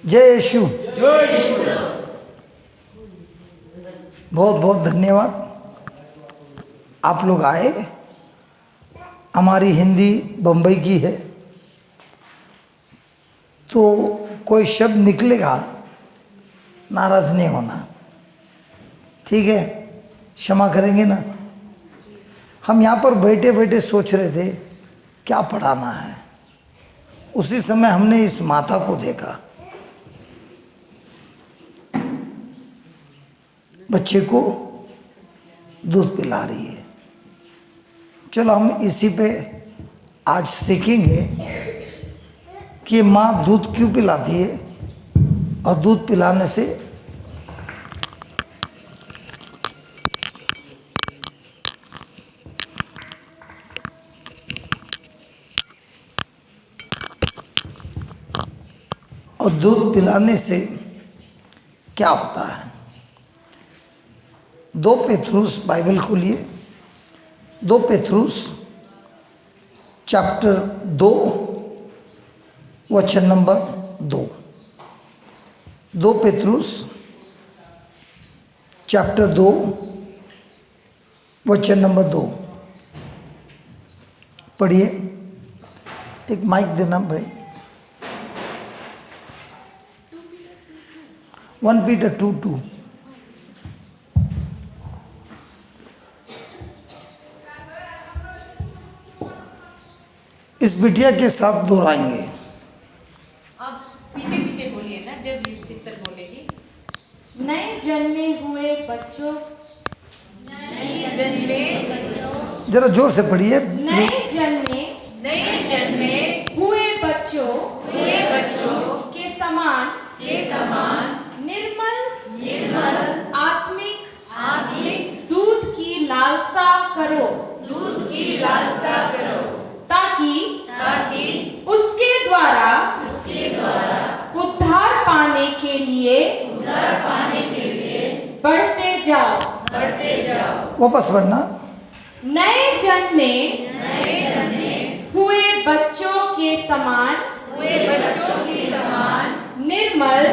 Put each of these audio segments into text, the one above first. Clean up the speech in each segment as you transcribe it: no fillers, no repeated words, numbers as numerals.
जय यीशु। बहुत बहुत धन्यवाद आप लोग आए। हमारी हिंदी बम्बई की है तो कोई शब्द निकलेगा, नाराज़ नहीं होना, ठीक है? क्षमा करेंगे ना। हम यहाँ पर बैठे बैठे सोच रहे थे क्या पढ़ाना है। उसी समय हमने इस माता को देखा, बच्चे को दूध पिला रही है। चलो हम इसी पे आज सीखेंगे कि माँ दूध क्यों पिलाती है और दूध पिलाने से क्या होता है। 2 पेतरुस बाइबल खोलिए, 2 पेतरुस चैप्टर 2 वचन नंबर 2। 2 पेतरुस चैप्टर 2 वचन नंबर 2 पढ़िए। एक माइक देना भाई। 1 Peter 2:2। इस बिटिया के साथ दोहराएंगे। अब पीछे पीछे बोलिए ना, जब सिस्टर बोलेगी। नए जन्मे हुए बच्चों, जरा जोर से पढ़िए। नए जन्मे हुए बच्चों के समान निर्मल आत्मिक दूध की लालसा करो ताकि उसके द्वारा उद्धार पाने के लिए बढ़ते जाओ। वापस पढ़ना। नए जन्मे हुए बच्चों के समान निर्मल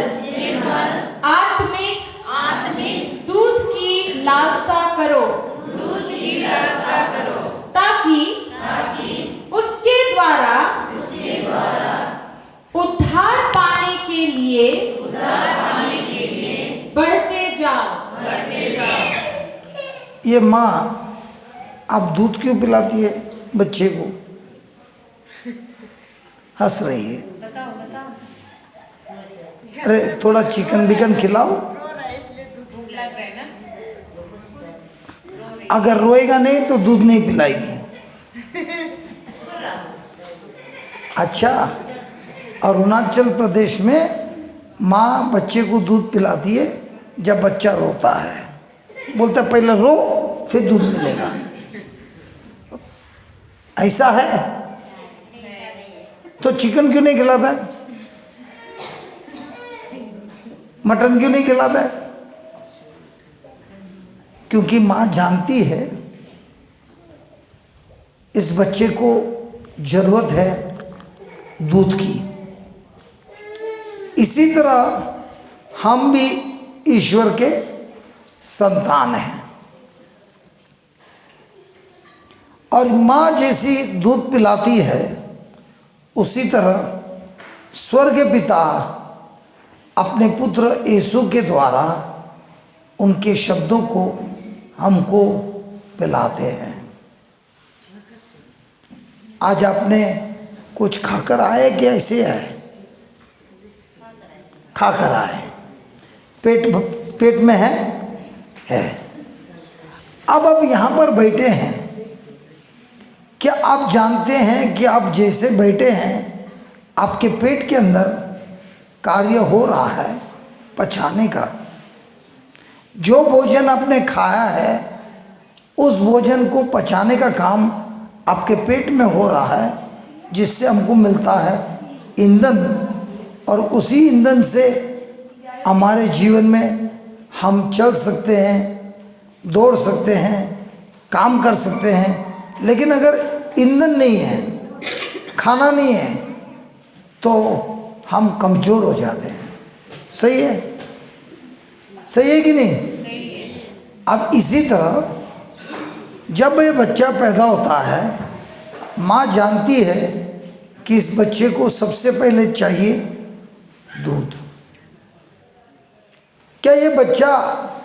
आत्मिक दूध की लालसा करो ताकि उसके द्वारा उद्धार पाने के लिए बढ़ते जाओ। ये माँ अब दूध क्यों पिलाती है बच्चे को? हंस रही है। बताओ। अरे थोड़ा चिकन बिकन खिलाओ। भूख लग रहा है ना। अगर रोएगा नहीं तो दूध नहीं पिलाएगी। अच्छा, अरुणाचल प्रदेश में माँ बच्चे को दूध पिलाती है जब बच्चा रोता है। बोलता है पहले रो फिर दूध मिलेगा। ऐसा है तो चिकन क्यों नहीं खिलाता है? मटन क्यों नहीं खिलाता है? क्योंकि माँ जानती है इस बच्चे को जरूरत है दूध की। इसी तरह हम भी ईश्वर के संतान हैं और माँ जैसी दूध पिलाती है उसी तरह स्वर्ग पिता अपने पुत्र यीशु के द्वारा उनके शब्दों को हमको पिलाते हैं। आज आपने कुछ खाकर आए कि ऐसे आए? खाकर आए। पेट में है। अब यहाँ पर बैठे हैं। क्या आप जानते हैं कि आप जैसे बैठे हैं आपके पेट के अंदर कार्य हो रहा है पचाने का? जो भोजन आपने खाया है उस भोजन को पचाने का काम आपके पेट में हो रहा है, जिससे हमको मिलता है ईंधन, और उसी ईंधन से हमारे जीवन में हम चल सकते हैं, दौड़ सकते हैं, काम कर सकते हैं। लेकिन अगर ईंधन नहीं है, खाना नहीं है, तो हम कमज़ोर हो जाते हैं। सही है, सही है कि नहीं? अब इसी तरह जब ये बच्चा पैदा होता है, माँ जानती है कि इस बच्चे को सबसे पहले चाहिए दूध। क्या ये बच्चा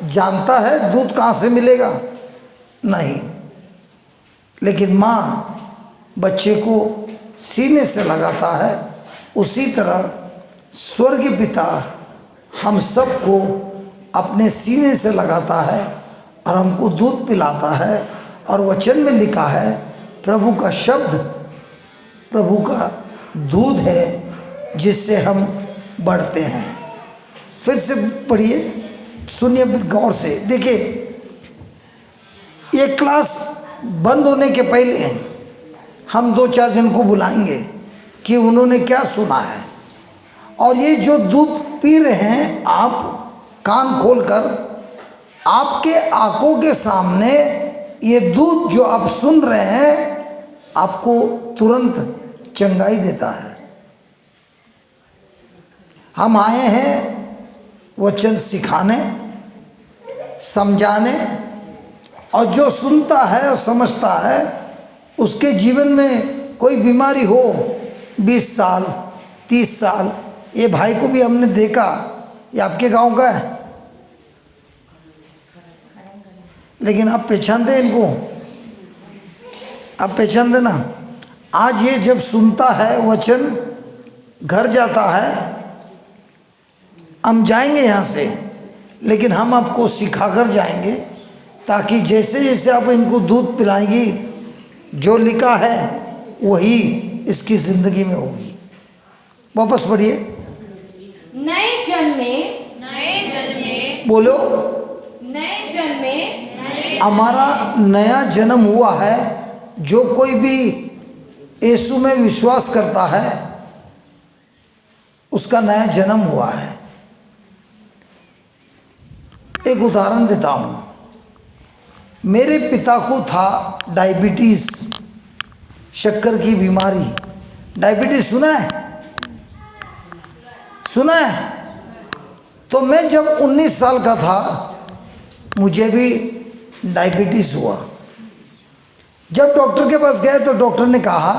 जानता है दूध कहाँ से मिलेगा? नहीं, लेकिन माँ बच्चे को सीने से लगाता है। उसी तरह स्वर्ग पिता हम सबको अपने सीने से लगाता है और हमको दूध पिलाता है। और वचन में लिखा है प्रभु का शब्द प्रभु का दूध है जिससे हम बढ़ते हैं। फिर से पढ़िए, सुनिए गौर से। देखिए, ये क्लास बंद होने के पहले हम 2-4 जन को बुलाएंगे कि उन्होंने क्या सुना है। और ये जो दूध पी रहे हैं, आप कान खोलकर, आपके आंखों के सामने ये दूध जो आप सुन रहे हैं आपको तुरंत चंगाई देता है। हम आए हैं वचन सिखाने, समझाने, और जो सुनता है और समझता है उसके जीवन में कोई बीमारी हो, 20 साल 30 साल, ये भाई को भी हमने देखा, ये आपके गांव का है, लेकिन आप पहचानते हैं इनको, आप पहचान देना। आज ये जब सुनता है वचन, घर जाता है, हम जाएंगे यहाँ से, लेकिन हम आपको सिखाकर जाएंगे ताकि जैसे जैसे आप इनको दूध पिलाएंगी, जो लिखा है वही इसकी ज़िंदगी में होगी। वापस पढ़िए। नए जन्मे, बोलो, नए जन्मे हमारा नया जन्म हुआ है। जो कोई भी यीशु में विश्वास करता है उसका नया जन्म हुआ है। एक उदाहरण देता हूँ। मेरे पिता को था डायबिटीज़, शक्कर की बीमारी। डायबिटीज़ सुना है? सुना है? तो मैं जब 19 साल का था मुझे भी डायबिटीज़ हुआ। जब डॉक्टर के पास गए तो डॉक्टर ने कहा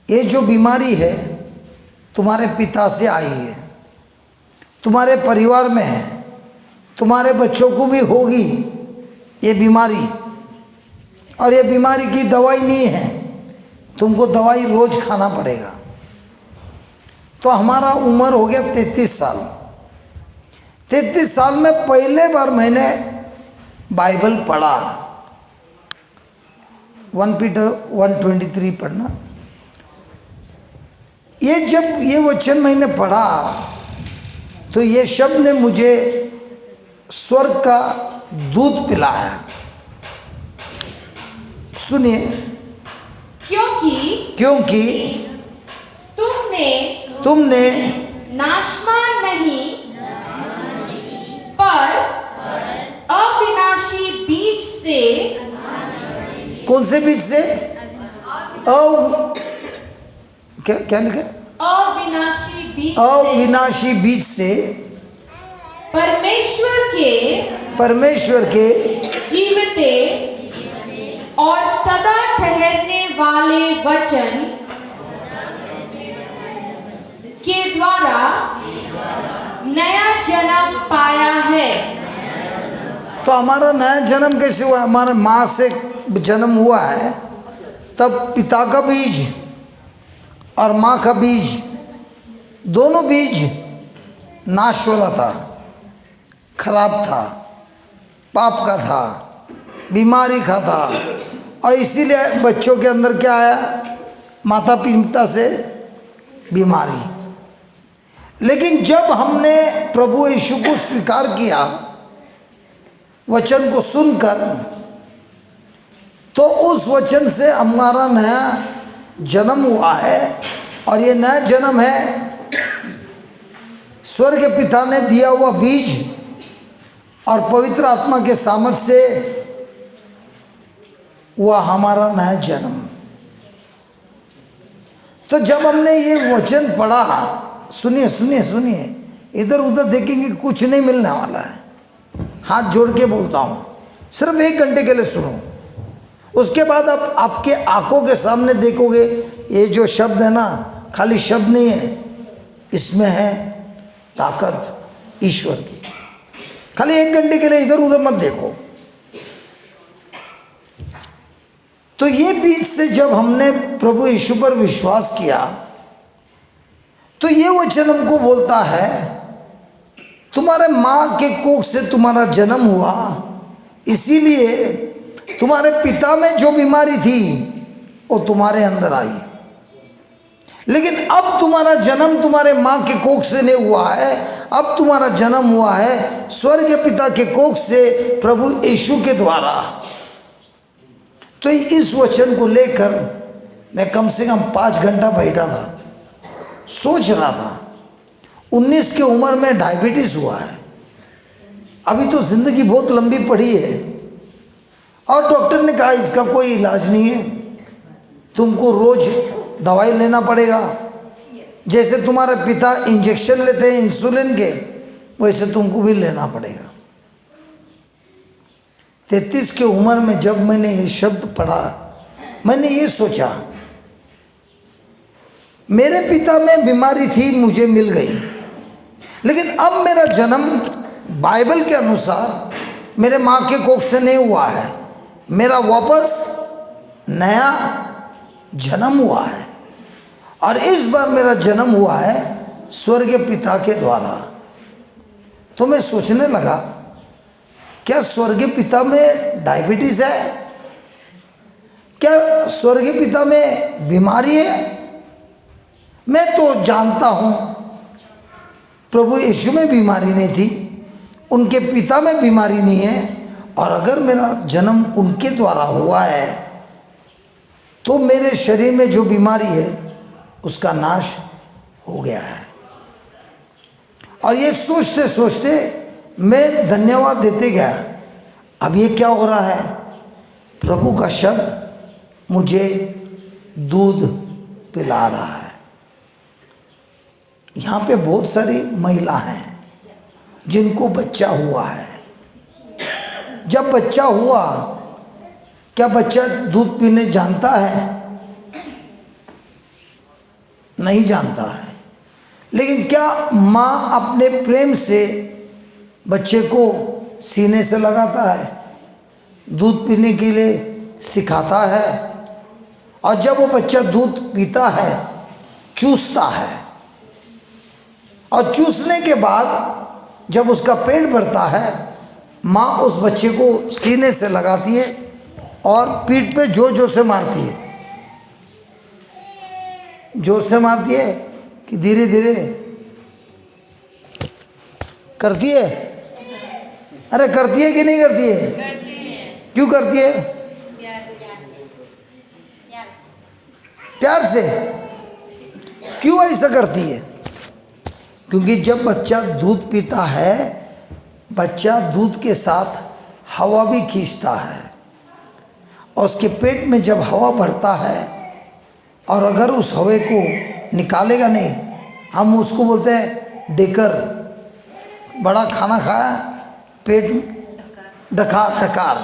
ये जो बीमारी है तुम्हारे पिता से आई है, तुम्हारे परिवार में है, तुम्हारे बच्चों को भी होगी ये बीमारी, और ये बीमारी की दवाई नहीं है, तुमको दवाई रोज़ खाना पड़ेगा। तो हमारा उम्र हो गया 33 साल। 33 साल में पहले बार मैंने बाइबल पढ़ा, 1 पीटर 1:23 पढ़ना। ये जब ये वचन मैंने पढ़ा तो ये शब्द ने मुझे स्वर्ग का दूध पिलाया। सुनिए, क्योंकि तुमने नाशवान नहीं पर अविनाशी बीज से, कौन से बीज से? क्या लिखा? अविनाशी बीज से परमेश्वर के जीवते और सदा ठहरने वाले वचन के द्वारा नया जन्म पाया है। तो हमारा नया जन्म कैसे हुआ? हमारे माँ से जन्म हुआ है, तब पिता का बीज और माँ का बीज, दोनों बीज नाश वाला था, खराब था, पाप का था, बीमारी का था। और इसीलिए बच्चों के अंदर क्या आया? माता पिता से बीमारी। लेकिन जब हमने प्रभु यीशु को स्वीकार किया वचन को सुनकर, तो उस वचन से हमारा नया जन्म हुआ है। और ये नया जन्म है स्वर्ग के पिता ने दिया हुआ बीज और पवित्र आत्मा के सामर्थ्य से हुआ हमारा नया जन्म। तो जब हमने ये वचन पढ़ा, सुनिए सुनिए सुनिए, इधर उधर देखेंगे कुछ नहीं मिलने वाला है। हाथ जोड़ के बोलता हूँ, सिर्फ 1 घंटे के लिए सुनो। उसके बाद आप आपके आंखों के सामने देखोगे ये जो शब्द है ना, खाली शब्द नहीं है, इसमें है ताकत ईश्वर की। खाली 1 घंटे के लिए इधर उधर मत देखो। तो ये बीच से जब हमने प्रभु यीशु पर विश्वास किया तो ये वचन हमको बोलता है, तुम्हारे माँ के कोख से तुम्हारा जन्म हुआ, इसीलिए तुम्हारे पिता में जो बीमारी थी वो तुम्हारे अंदर आई। लेकिन अब तुम्हारा जन्म तुम्हारे माँ के कोख से नहीं हुआ है, अब तुम्हारा जन्म हुआ है स्वर्ग के पिता के कोख से, प्रभु यीशु के द्वारा। तो इस वचन को लेकर मैं कम से कम 5 घंटा बैठा था, सोच रहा था। 19 की उम्र में डायबिटीज़ हुआ है, अभी तो ज़िंदगी बहुत लंबी पड़ी है, और डॉक्टर ने कहा इसका कोई इलाज नहीं है, तुमको रोज़ दवाई लेना पड़ेगा। जैसे तुम्हारे पिता इंजेक्शन लेते हैं इंसुलिन के, वैसे तुमको भी लेना पड़ेगा। 33 की उम्र में जब मैंने ये शब्द पढ़ा, मैंने ये सोचा मेरे पिता में बीमारी थी, मुझे मिल गई, लेकिन अब मेरा जन्म बाइबल के अनुसार मेरे माँ के कोख से नहीं हुआ है, मेरा वापस नया जन्म हुआ है, और इस बार मेरा जन्म हुआ है स्वर्गीय पिता के द्वारा। तो मैं सोचने लगा, क्या स्वर्गीय पिता में डायबिटीज़ है? क्या स्वर्गीय पिता में बीमारी है? मैं तो जानता हूँ प्रभु यीशु में बीमारी नहीं थी, उनके पिता में बीमारी नहीं है, और अगर मेरा जन्म उनके द्वारा हुआ है तो मेरे शरीर में जो बीमारी है उसका नाश हो गया है। और ये सोचते सोचते मैं धन्यवाद देते गया। अब ये क्या हो रहा है? प्रभु का शब्द मुझे दूध पिला रहा है। यहाँ पे बहुत सारी महिला हैं जिनको बच्चा हुआ है। जब बच्चा हुआ, क्या बच्चा दूध पीने जानता है? नहीं जानता है। लेकिन क्या माँ अपने प्रेम से बच्चे को सीने से लगाता है, दूध पीने के लिए सिखाता है, और जब वो बच्चा दूध पीता है चूसता है, और चूसने के बाद जब उसका पेट भरता है माँ उस बच्चे को सीने से लगाती है और पीठ पे जोर जोर से मारती है। जोर से मारती है कि धीरे धीरे करती है? अरे करती है कि नहीं करती है? क्यों करती है? प्यार से। क्यों ऐसा करती है? क्योंकि जब बच्चा दूध पीता है, बच्चा दूध के साथ हवा भी खींचता है, और उसके पेट में जब हवा भरता है, और अगर उस हवा को निकालेगा नहीं, हम उसको बोलते हैं डेकर। बड़ा खाना खाया, पेट डकार।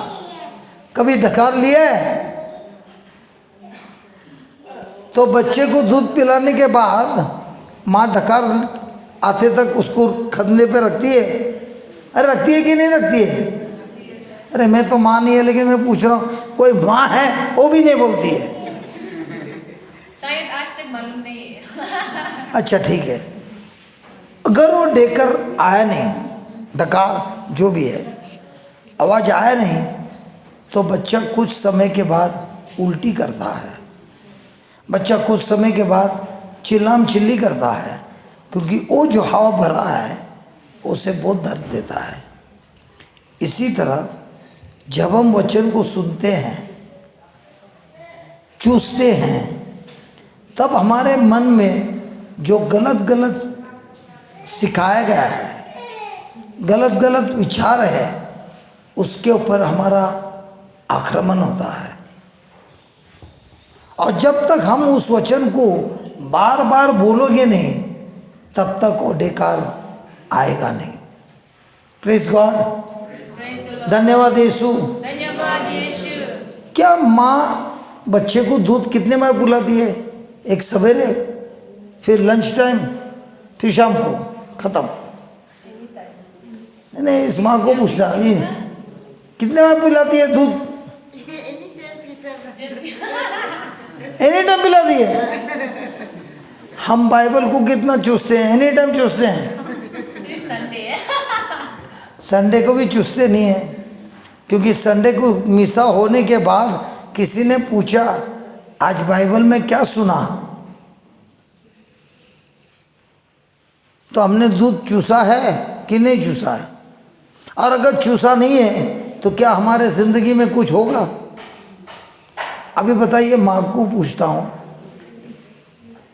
कभी डकार लिया है? तो बच्चे को दूध पिलाने के बाद माँ डकार आते तक उसको कंधे पे रखती है। अरे रखती है कि नहीं रखती है? अरे मैं तो माँ नहीं है, लेकिन मैं पूछ रहा हूँ कोई माँ है वो भी नहीं बोलती है। शायद आज तक मालूम नहीं है। अच्छा ठीक है। अगर वो डेकर आया नहीं, डकार जो भी है, आवाज़ आया नहीं, तो बच्चा कुछ समय के बाद उल्टी करता है, बच्चा कुछ समय के बाद चिल्लाम चिल्ली करता है, क्योंकि वो जो हवा भरा है उसे बहुत दर्द देता है। इसी तरह जब हम वचन को सुनते हैं, चूसते हैं, तब हमारे मन में जो गलत गलत सिखाया गया है, गलत गलत विचार है, उसके ऊपर हमारा आक्रमण होता है। और जब तक हम उस वचन को बार बार बोलोगे नहीं, तब तक वो बेकार आएगा नहीं। Praise God, Praise the Lord. धन्यवाद यीशु। धन्यवाद यीशु। क्या माँ बच्चे को दूध कितने बार पिलाती है? एक सवेरे, फिर लंच टाइम, फिर शाम को, खत्म। नहीं, इस माँ को पूछना ये कितने बार पिलाती है दूध? एनी टाइम पिलाती है। हम बाइबल को कितना चूसते हैं, एनी टाइम चूसते हैं। सिर्फ संडे है। संडे को भी चूसते नहीं है, क्योंकि संडे को मिसा होने के बाद किसी ने पूछा आज बाइबल में क्या सुना, तो हमने दूध चूसा है कि नहीं चूसा है। और अगर चूसा नहीं है तो क्या हमारे ज़िंदगी में कुछ होगा? अभी बताइए, माँ को पूछता हूँ,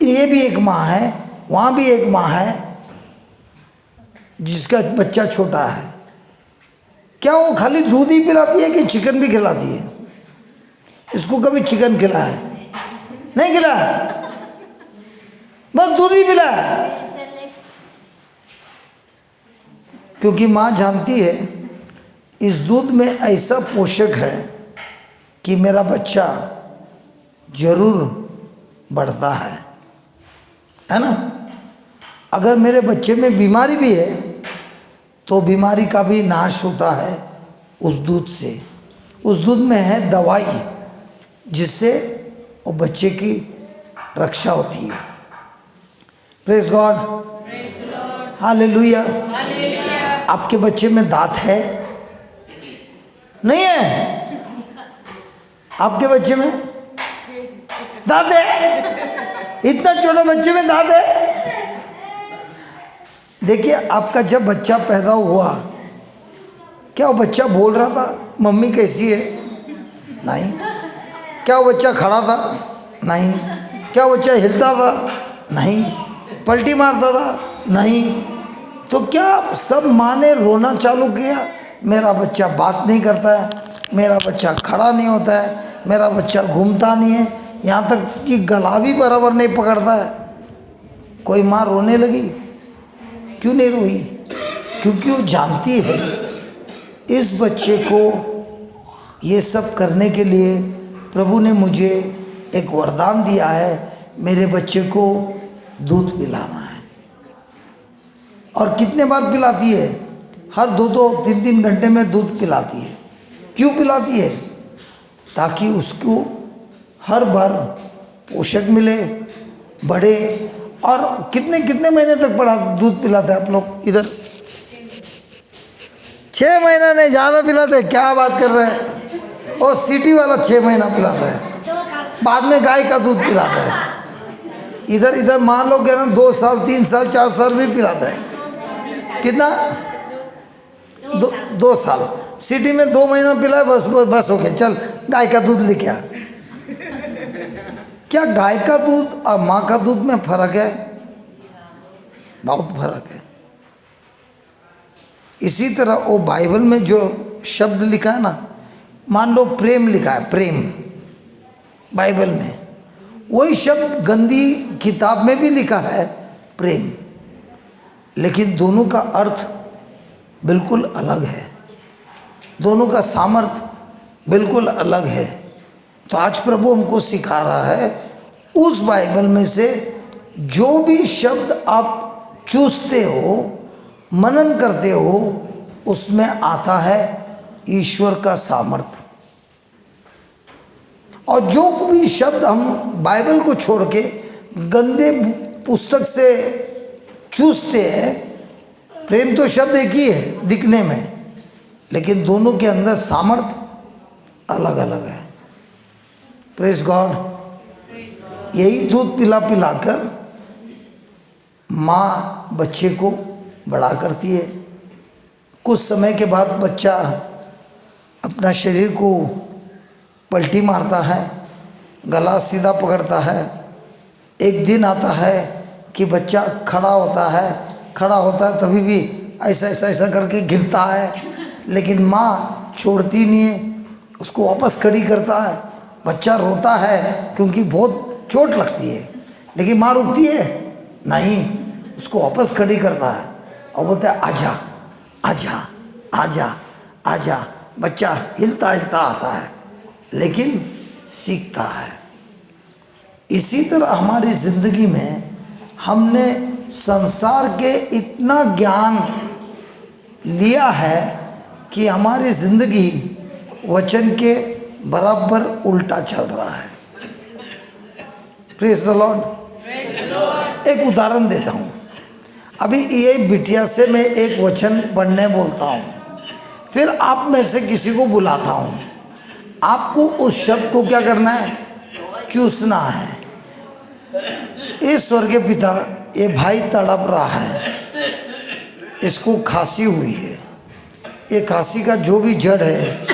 ये भी एक माँ है, वहाँ भी एक माँ है जिसका बच्चा छोटा है, क्या वो खाली दूध ही पिलाती है कि चिकन भी खिलाती है? इसको कभी चिकन खिलाया नहीं? खिलाया, बस दूध ही पिलाया। क्योंकि माँ जानती है इस दूध में ऐसा पोषक है कि मेरा बच्चा जरूर बढ़ता है ना। अगर मेरे बच्चे में बीमारी भी है तो बीमारी का भी नाश होता है उस दूध से। उस दूध में है दवाई जिससे वो बच्चे की रक्षा होती है। Praise God, hallelujah. आपके बच्चे में दांत है? नहीं है? आपके बच्चे में दांत है? इतना छोटे बच्चे में दांत है? देखिए, आपका जब बच्चा पैदा हुआ, क्या वो बच्चा बोल रहा था मम्मी कैसी है? नहीं। क्या वो बच्चा खड़ा था? नहीं। क्या वो बच्चा हिलता था? नहीं। पलटी मारता था? नहीं। तो क्या सब माँ ने रोना चालू किया, मेरा बच्चा बात नहीं करता है, मेरा बच्चा खड़ा नहीं होता है, मेरा बच्चा घूमता नहीं है, यहाँ तक कि गला भी बराबर नहीं पकड़ता है? कोई माँ रोने लगी? क्यों नहीं रोई? क्योंकि वो जानती है इस बच्चे को ये सब करने के लिए प्रभु ने मुझे एक वरदान दिया है, मेरे बच्चे को दूध पिलाना है। और कितने बार पिलाती है? हर 2-3 घंटे में दूध पिलाती है। क्यों पिलाती है? ताकि उसको हर बार पोषक मिले, बढ़े। और कितने कितने महीने तक बड़ा दूध पिलाते हैं आप लोग इधर? 6 महीना नहीं, ज़्यादा पिलाते हैं। क्या बात कर रहे हैं? और सिटी वाला 6 महीना पिलाता है, बाद में गाय का दूध पिलाता है। इधर मान लो कि ना 2 साल, 3 साल, 4 साल भी पिलाता है। कितना? 2 साल। सिटी में 2 महीना पिलाए, बस हो गया, चल गाय का दूध लेके आ। क्या गाय का दूध और माँ का दूध में फर्क है? बहुत फर्क है। इसी तरह वो बाइबल में जो शब्द लिखा है ना, मान लो प्रेम लिखा है, प्रेम बाइबल में, वही शब्द गंदी किताब में भी लिखा है प्रेम, लेकिन दोनों का अर्थ बिल्कुल अलग है, दोनों का सामर्थ्य बिल्कुल अलग है। तो आज प्रभु हमको सिखा रहा है उस बाइबल में से जो भी शब्द आप चूसते हो, मनन करते हो, उसमें आता है ईश्वर का सामर्थ्य। और जो भी शब्द हम बाइबल को छोड़ के गंदे पुस्तक से चूसते हैं, प्रेम तो शब्द एक ही है दिखने में, लेकिन दोनों के अंदर सामर्थ्य अलग अलग है। Praise God. यही दूध पिला पिलाकर माँ बच्चे को बड़ा करती है। कुछ समय के बाद बच्चा अपना शरीर को पलटी मारता है, गला सीधा पकड़ता है। एक दिन आता है कि बच्चा खड़ा होता है तभी भी ऐसा करके गिरता है, लेकिन माँ छोड़ती नहीं है, उसको वापस खड़ी करता है। बच्चा रोता है क्योंकि बहुत चोट लगती है, लेकिन माँ रुकती है नहीं, उसको वापस खड़ी करता है और बोलता है आजा आजा आजा आजा। बच्चा हिलता हिलता आता है लेकिन सीखता है। इसी तरह हमारी ज़िंदगी में हमने संसार के इतना ज्ञान लिया है कि हमारी ज़िंदगी वचन के बराबर उल्टा चल रहा है। Praise the Lord. एक उदाहरण देता हूँ। अभी ये बिटिया से मैं एक वचन पढ़ने बोलता हूँ, फिर आप में से किसी को बुलाता हूँ। आपको उस शब्द को क्या करना है? चूसना है। ये स्वर्गीय पिता, ये भाई तड़प रहा है, इसको खांसी हुई है। ये खांसी का जो भी जड़ है,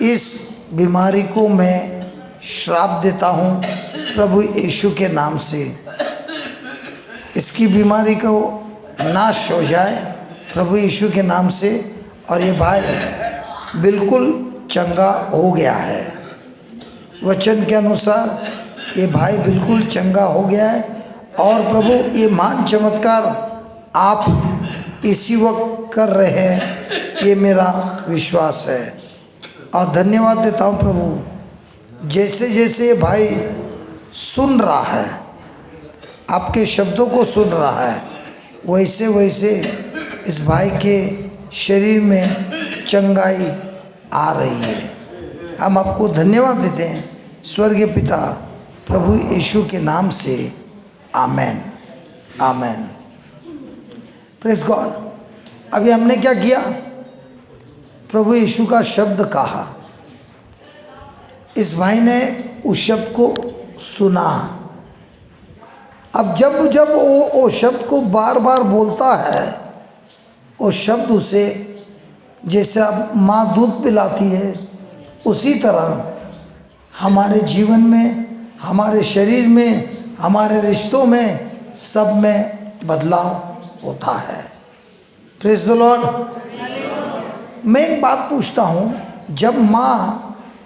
इस बीमारी को मैं श्राप देता हूँ प्रभु यीशु के नाम से। इसकी बीमारी को नाश हो जाए प्रभु यीशु के नाम से। और ये भाई बिल्कुल चंगा हो गया है। वचन के अनुसार ये भाई बिल्कुल चंगा हो गया है। और प्रभु ये महान चमत्कार आप इसी वक्त कर रहे हैं, ये मेरा विश्वास है। और धन्यवाद देता हूँ प्रभु, जैसे जैसे ये भाई सुन रहा है, आपके शब्दों को सुन रहा है, वैसे वैसे इस भाई के शरीर में चंगाई आ रही है। हम आपको धन्यवाद देते हैं स्वर्गीय पिता प्रभु यीशु के नाम से। Amen amen. Praise God. अभी हमने क्या किया? प्रभु यीशु का शब्द कहा। इस भाई ने उस शब्द को सुना। अब जब जब वो शब्द को बार बार बोलता है, वो शब्द उसे जैसे अब माँ दूध पिलाती है, उसी तरह हमारे जीवन में, हमारे शरीर में, हमारे रिश्तों में, सब में बदलाव होता है। Praise the Lord. मैं एक बात पूछता हूँ, जब माँ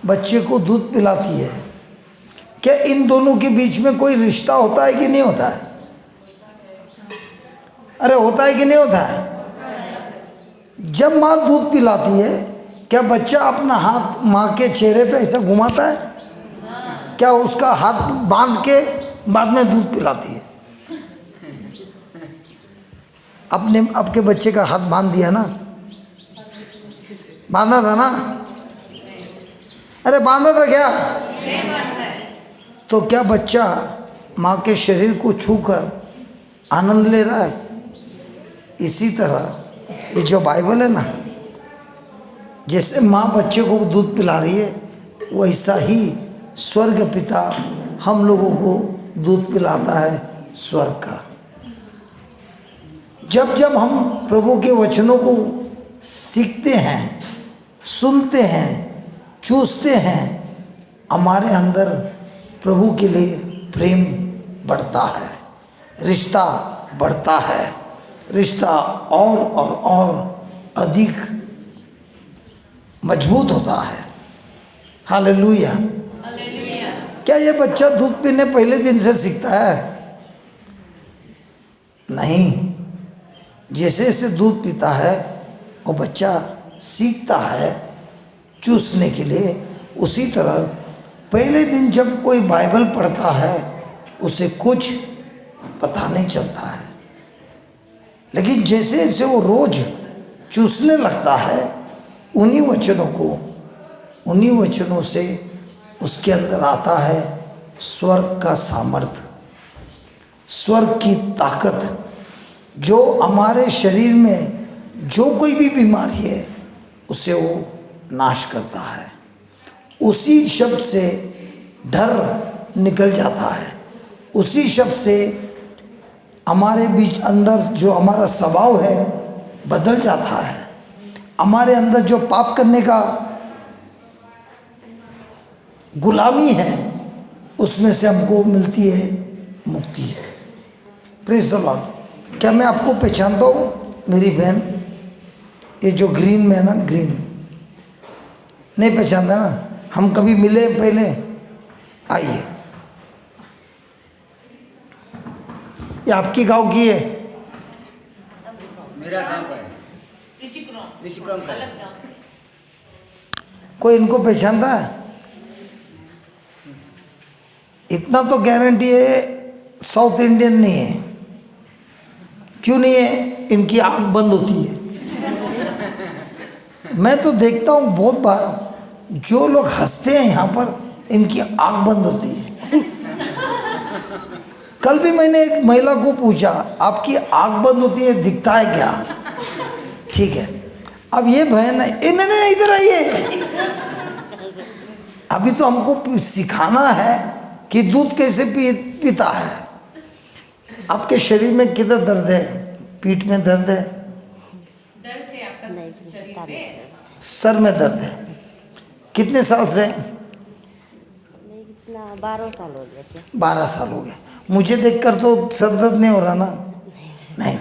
बच्चे को दूध पिलाती है, क्या इन दोनों के बीच में कोई रिश्ता होता है कि नहीं होता है? अरे होता है कि नहीं होता है? जब माँ दूध पिलाती है, क्या बच्चा अपना हाथ माँ के चेहरे पे ऐसा घुमाता है? क्या उसका हाथ बांध के बाद में दूध पिलाती है? अपने आपके बच्चे का हाथ बांध दिया ना? बांधा था ना? अरे बांधा था क्या? तो क्या बच्चा माँ के शरीर को छूकर आनंद ले रहा है? इसी तरह ये जो बाइबल है ना, जैसे माँ बच्चे को दूध पिला रही है, वैसा ही स्वर्ग पिता हम लोगों को दूध पिलाता है स्वर्ग का। जब जब हम प्रभु के वचनों को सीखते हैं, सुनते हैं, चूसते हैं, हमारे अंदर प्रभु के लिए प्रेम बढ़ता है, रिश्ता बढ़ता है, रिश्ता और अधिक मजबूत होता है। हालेलुया। क्या ये बच्चा दूध पीने पहले दिन से सीखता है? नहीं। जैसे जैसे दूध पीता है वो बच्चा सीखता है चूसने के लिए। उसी तरह पहले दिन जब कोई बाइबल पढ़ता है, उसे कुछ पता नहीं चलता है, लेकिन जैसे जैसे वो रोज चूसने लगता है उन्हीं वचनों से उसके अंदर आता है स्वर्ग का सामर्थ्य, स्वर्ग की ताकत, जो हमारे शरीर में जो कोई भी बीमारी है उसे वो नाश करता है। उसी शब्द से डर निकल जाता है। उसी शब्द से हमारे बीच अंदर जो हमारा स्वभाव है बदल जाता है। हमारे अंदर जो पाप करने का गुलामी है, उसमें से हमको मिलती है मुक्ति। Praise the Lord. क्या मैं आपको पहचानता हूँ मेरी बहन? ये जो ग्रीन में है ना, ग्रीन नहीं पहचानता ना? हम कभी मिले पहले? आइए, ये आपकी गांव की है? मेरा गांव का है, ऋषिक्रम का है। अलग गांव से। कोई इनको पहचानता है? इतना तो गारंटी है साउथ इंडियन नहीं है। क्यों नहीं है? इनकी आंख बंद होती है। मैं तो देखता हूँ बहुत बार, जो लोग हंसते हैं यहाँ पर, इनकी आंख बंद होती है। कल भी मैंने एक महिला को पूछा, आपकी आंख बंद होती है, दिखता है क्या? ठीक है, अब ये बहन है, नहीं इधर आइए। अभी तो हमको सिखाना है कि दूध कैसे पीता है। आपके शरीर में किधर दर्द है? पीठ में दर्द है? दर्द है आपका शरीर में? सर में दर्द है? कितने साल से? 12 साल हो गए थे। 12 साल हो गए। मुझे देखकर तो सर दर्द नहीं हो रहा ना? नहीं।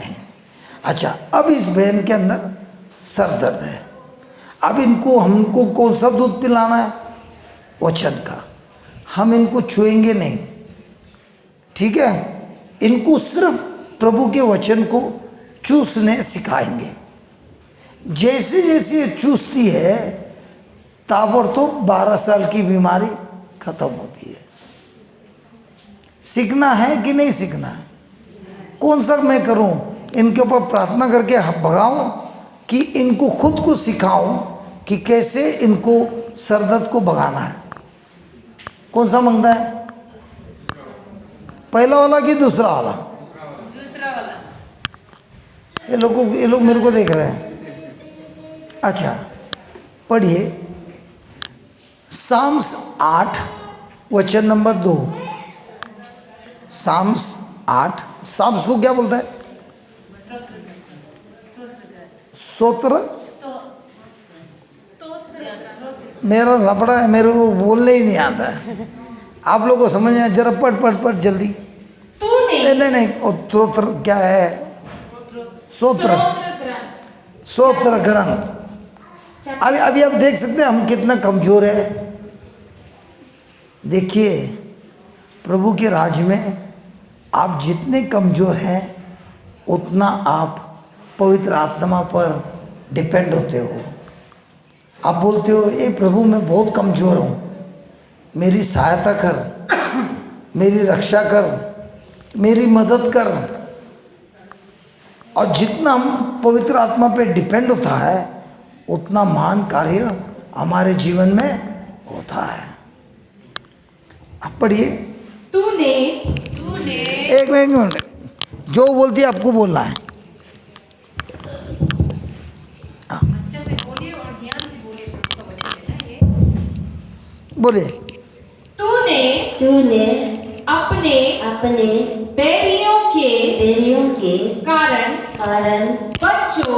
अच्छा, अब इस बहन के अंदर सर दर्द है। अब हमको कौन सा दूध पिलाना है? वचन का। हम इनको छुएंगे नहीं, ठीक है? इनको सिर्फ प्रभु के वचन को चूसने सिखाएंगे। जैसे जैसे ये चूसती है, ताबड़तोड़ 12 साल की बीमारी खत्म होती है। सीखना है कि नहीं सीखना है? कौन सा मैं करूं? इनके ऊपर प्रार्थना करके भगाऊं कि इनको खुद को सिखाऊं कि कैसे इनको सरदर्द को भगाना है? कौन सा मांगता है? पहला वाला कि दूसरा वाला? दूसरा वाला। ये लोग मेरे को देख रहे हैं। अच्छा, पढ़िए साम्स 8 वचन नंबर 2। साम्स 8, साम्स को क्या बोलता है? स्तोत्र। मेरा लपड़ा है, मेरे को बोलने ही नहीं आता है। आप लोगों को समझ में जरा पढ़ जल्दी। तूने नहीं, और स्तोत्र क्या है? स्तोत्र ग्रंथ। अभी आप देख सकते हैं हम कितना कमजोर है। देखिए, प्रभु के राज में आप जितने कमजोर हैं, उतना आप पवित्र आत्मा पर डिपेंड होते हो। आप बोलते हो, ए प्रभु मैं बहुत कमजोर हूँ, मेरी सहायता कर, मेरी रक्षा कर, मेरी मदद कर। और जितना हम पवित्र आत्मा पे डिपेंड होता है, उतना महान कार्य हमारे जीवन में होता है। आप पढ़िए। तूने एक मिनट, जो बोलती है आपको बोलना है। अच्छे से बोलिए और ध्यान से बोलिए। प्रभु का वचन है ना ये। बोलिए। तूने अपने बैरियों के कारण बच्चों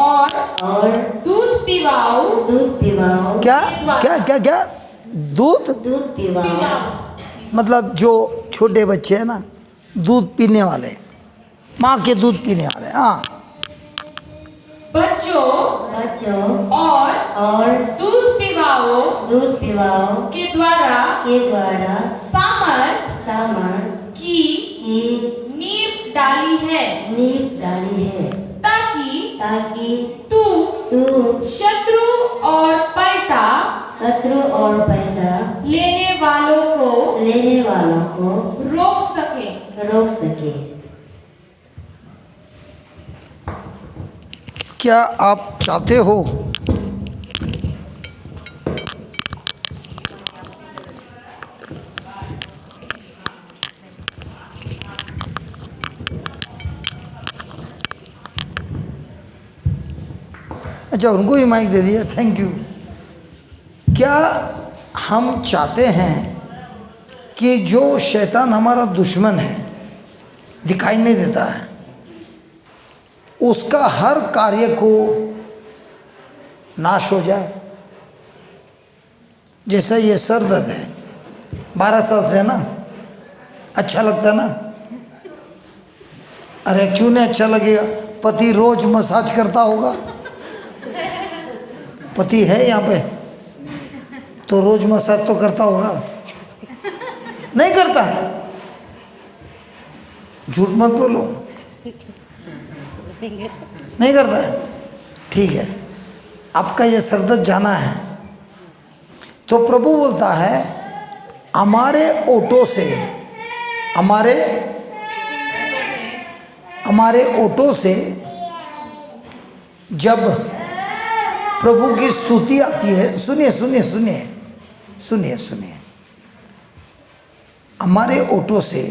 और दूध पिवाओ क्या? दूध मतलब जो छोटे बच्चे हैं ना, दूध पीने वाले, माँ के दूध पीने वाले। हाँ, बच्चों और दूध पिवाओ के द्वारा सामर्थ की नींव डाली है, ताकि तू शत्रु और पैदा लेने वालों को रोक सके। क्या आप चाहते हो अच्छा, उनको ही माइक दे दिया, थैंक यू। क्या हम चाहते हैं कि जो शैतान हमारा दुश्मन है, दिखाई नहीं देता है, उसका हर कार्य को नाश हो जाए? जैसा ये सर दर्द है, 12 साल से है ना, अच्छा लगता है ना? अरे क्यों नहीं अच्छा लगेगा? पति रोज मसाज करता होगा। पति है यहाँ पे तो रोज मसाज तो करता होगा, नहीं करता है? झूठ मत बोलो। नहीं करता है? ठीक है, आपका ये सरदर्द जाना है। तो प्रभु बोलता है हमारे ओटों से, हमारे ओटों से जब प्रभु की स्तुति आती है, सुनिए सुनिए सुनिए सुनिए सुनिए, हमारे ओटों से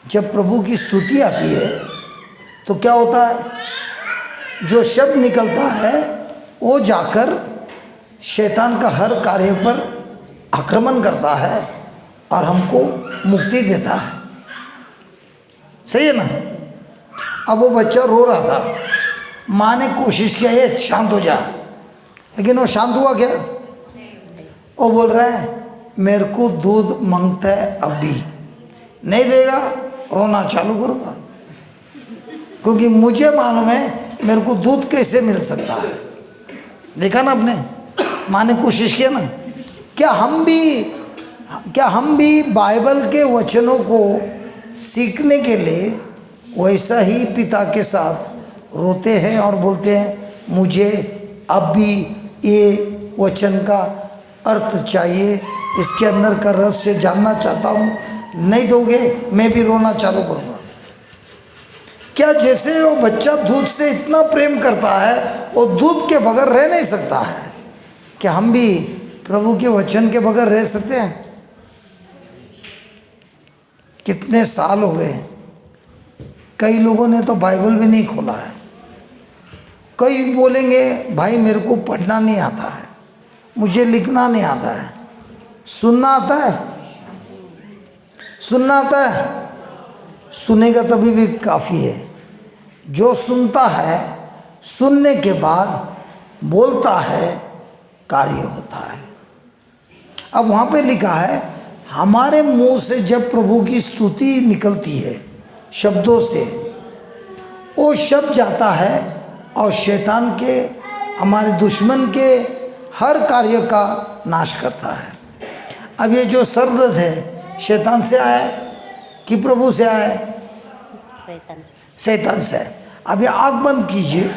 जब प्रभु की स्तुति आती है तो क्या होता है? जो शब्द निकलता है वो जाकर शैतान का हर कार्य पर आक्रमण करता है और हमको मुक्ति देता है। सही है ना? अब वो बच्चा रो रहा था, माँ ने कोशिश किया ये शांत हो जा, लेकिन वो शांत हुआ क्या? वो बोल रहा है मेरे को दूध मांगता है, अभी नहीं देगा रोना चालू करूँगा, क्योंकि मुझे मालूम है मेरे को दूध कैसे मिल सकता है। देखा ना आपने, माँ ने कोशिश किया ना। क्या हम भी बाइबल के वचनों को सीखने के लिए वैसा ही पिता के साथ रोते हैं और बोलते हैं मुझे अब भी ये वचन का अर्थ चाहिए, इसके अंदर का रहस्य जानना चाहता हूँ, नहीं दोगे मैं भी रोना चालू करूँगा? क्या जैसे वो बच्चा दूध से इतना प्रेम करता है, वो दूध के बगैर रह नहीं सकता है, क्या हम भी प्रभु के वचन के बगैर रह सकते हैं? कितने साल हो गए, कई लोगों ने तो बाइबल भी नहीं खोला है। कई बोलेंगे भाई मेरे को पढ़ना नहीं आता है, मुझे लिखना नहीं आता है। सुनना आता है? सुनना आता है? सुनेगा तभी भी काफ़ी है। जो सुनता है, सुनने के बाद बोलता है, कार्य होता है। अब वहाँ पे लिखा है हमारे मुंह से जब प्रभु की स्तुति निकलती है शब्दों से, वो शब्द जाता है और शैतान के, हमारे दुश्मन के हर कार्य का नाश करता है। अब ये जो सरदर्द है शैतान से आया है कि प्रभु से आया है? शैतान से है। अब ये आँख बंद कीजिए,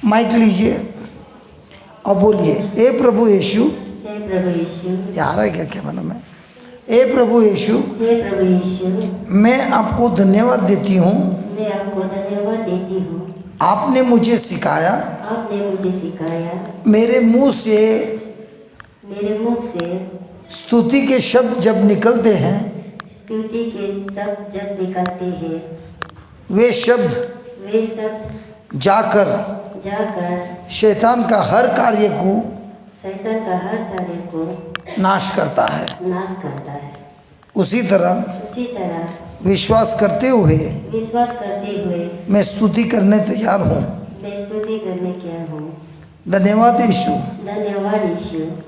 माइक लीजिए और बोलिए ए प्रभु यीशु, ये आ रहा है क्या कैमरा में? ए प्रभु यीशु, मैं आपको धन्यवाद देती हूँ, आपने मुझे सिखाया, मेरे मुंह से स्तुति के शब्द जब निकलते हैं, वे शब्द जाकर शैतान का हर कार्य को नाश करता है। उसी तरह विश्वास करते हुए मैं स्तुति करने तैयार हूँ। धन्यवाद यीशु,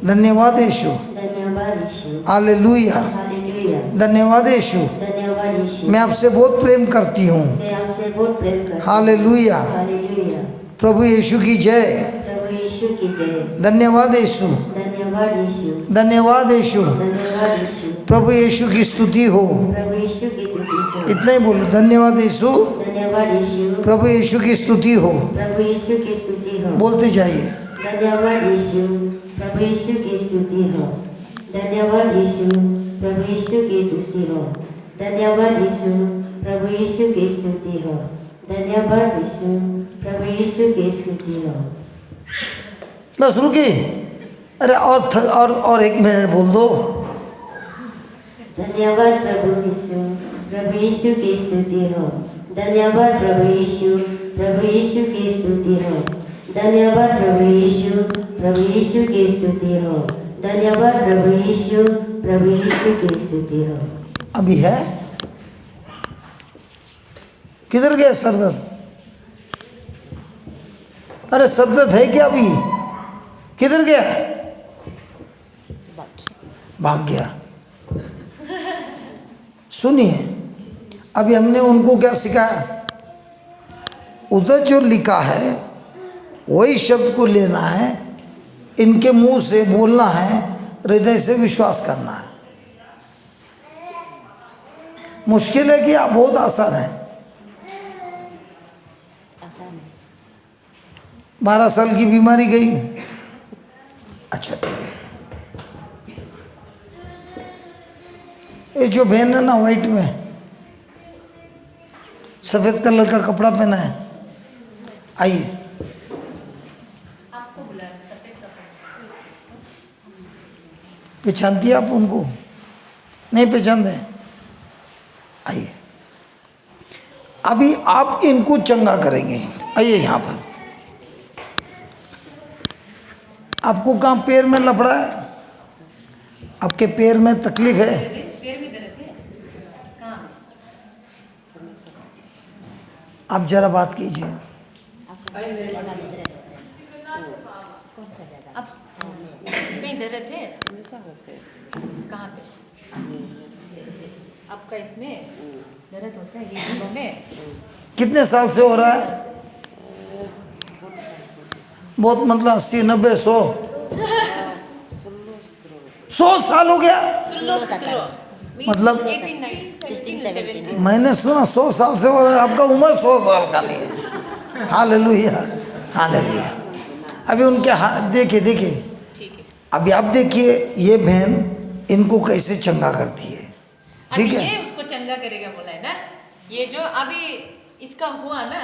धन्यवाद यीशु, हालेलुया, धन्यवाद यीशु, मैं आपसे बहुत प्रेम करती हूँ। हालेलुया, प्रभु यीशु की जय, धन्यवाद यीशु, धन्यवाद यीशु, प्रभु यीशु की स्तुति हो। इतना ही बोलो, धन्यवाद यीशु, प्रभु यीशु की स्तुति हो। बोलते जाइए। धन्यवाद यीशु, प्रभु यीशु की स्तुति हो। धन्यवाद यीशु, प्रभु यीशु की स्तुति हो। धन्यवाद यीशु, प्रभु यीशु की स्तुति हो। धन्यवाद यीशु, प्रभु यीशु की स्तुति हो। बस रुकी? अरे और 1 मिनट बोल दो। धन्यवाद प्रभु यीशु, प्रभु यीशु की स्तुति हो। धन्यवाद प्रभु यीशु, प्रभु यीशु की स्तुति हो। धन्यवाद प्रभु यीशु, प्रभु यीशु की स्तुति हो। धन्यवाद प्रभु यीशु, प्रभु यीशु की स्तुति हो। अभी है? किधर गया सरदर्द? अरे सरदर्द है क्या अभी? किधर गया? भाग गया। सुनिए, अभी हमने उनको क्या सिखाया? उधर जो लिखा है वही शब्द को लेना है, इनके मुंह से बोलना है, हृदय से विश्वास करना है। मुश्किल है कि आप बहुत आसान है। आसान है। 12 साल की बीमारी गई। अच्छा ठीक है। ये जो बहन है ना वाइट में सफ़ेद कलर का कपड़ा पहना है, आइए। आपको बुला सफेद कपड़ा। पहचानती है आप उनको? नहीं पहचानते हैं? आइए। अभी आप इनको चंगा करेंगे। आइए यहाँ पर। आपको कहाँ पैर में लफड़ा है? आपके पैर में तकलीफ है? पैर में दर्द है? कहाँ? आप जरा बात कीजिए। कौन सा जगह? आप कहीं दर्द है? हमेशा होते हैं। कहाँ पे? आपका इसमें दर्द होता है ये जगह में? कितने साल से हो रहा है? बहुत मतलब 80, 90, 100? 100 साल हो गया? मतलब 16, 17। मैंने सुना 100 साल से हो रहा है। आपका उम्र 100 साल का नहीं है। Hallelujah, hallelujah. अभी उनके हाथ देखिए, देखिए ठीक है। अभी आप देखिए ये बहन इनको कैसे चंगा करती है। ठीक अभी है, ये उसको चंगा करेगा बोला है ना। ये जो अभी इसका हुआ ना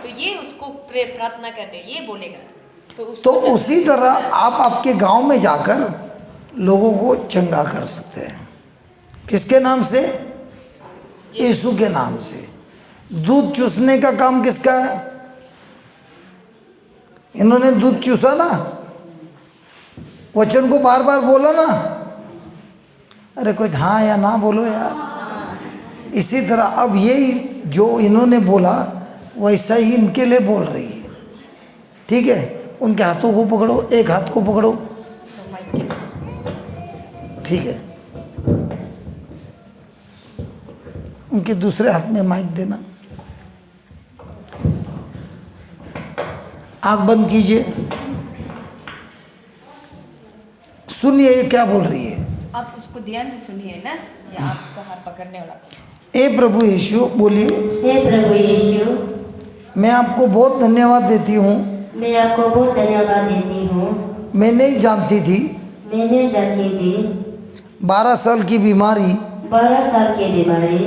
तो ये उसको प्रार्थना कर रहे ये बोलेगा तो उसको तो चंगा उसी तरह आप आपके गांव में जाकर लोगों को चंगा कर सकते हैं। किसके नाम से? यीशु के नाम से। दूध चूसने का काम किसका है? इन्होंने दूध चूसा ना, वचन को बार बार बोला ना। अरे कुछ हाँ या ना बोलो यार। इसी तरह अब यही जो इन्होंने बोला वैसा ही इनके लिए बोल रही है। ठीक है, उनके हाथों को पकड़ो, एक हाथ को पकड़ो। ठीक है, उनके दूसरे हाथ में माइक देना। आंख बंद कीजिए, सुनिए ये क्या बोल रही है। आप उसको ध्यान से सुनिए ना। या आपको हाथ पकड़ने वाला ए प्रभु यीशु, बोलिए। हे प्रभु यीशु, मैं आपको बहुत धन्यवाद देती हूँ। मैं आपको बहुत धन्यवाद देती हूँ। मैं नहीं जानती थी मैंने जानती थी 12 साल की बीमारी 12 साल की बीमारी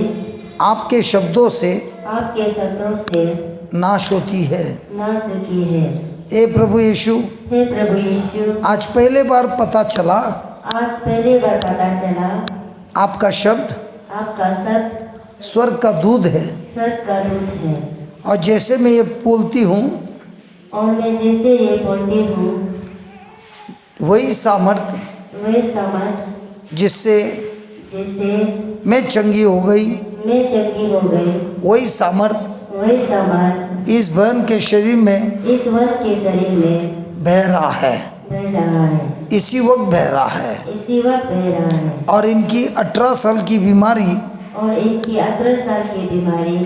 आपके शब्दों से आपके शब्दों से नाश होती है। नाश की है। ए प्रभु यीशु, हे प्रभु यीशु, आज पहले बार पता चला आज पहली बार पता चला आपका शब्द आपका शब्द स्वर्ग का दूध है। सच का दूध है। और जैसे मैं ये बोलती हूँ और मैं जैसे ये बोलती हूँ वही सामर्थ वही समझ जिससे जैसे मैं चंगी हो गई, मैं चंगी हो गई, वही सामर्थ वही समझ इस बहन के शरीर में इस वर्ग के शरीर में बह रहा है, बह रहा है। इसी वक्त बह रहा है। इसी वक्त बह रहा है। और इनकी 18 साल की बीमारी और इनकी 18 साल की बीमारी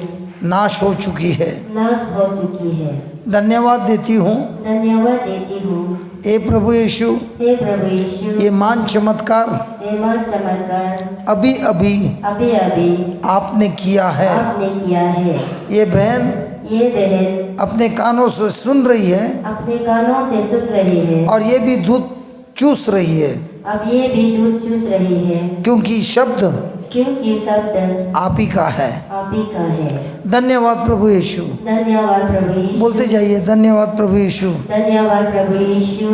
नाश हो चुकी है। नाश हो चुकी है। धन्यवाद देती हूँ धन्यवाद देती हूँ। ए प्रभु यीशु, हे प्रभु यीशु, ये मान चमत्कार हे मान चमत्कार अभी अभी अभी अभी आपने किया है। आपने किया है। ये बहन ये बहन अपने कानों से सुन रही है अपने कानों से सुन रही है और ये भी दूध चूस रही है, अब ये भी दूध चूस रही है क्योंकि शब्द क्योंकि शब्द आप ही का है। आप ही का है। धन्यवाद प्रभु यीशु। धन्यवाद प्रभु यीशु। बोलते जाइए धन्यवाद प्रभु यीशु। धन्यवाद प्रभु यीशु।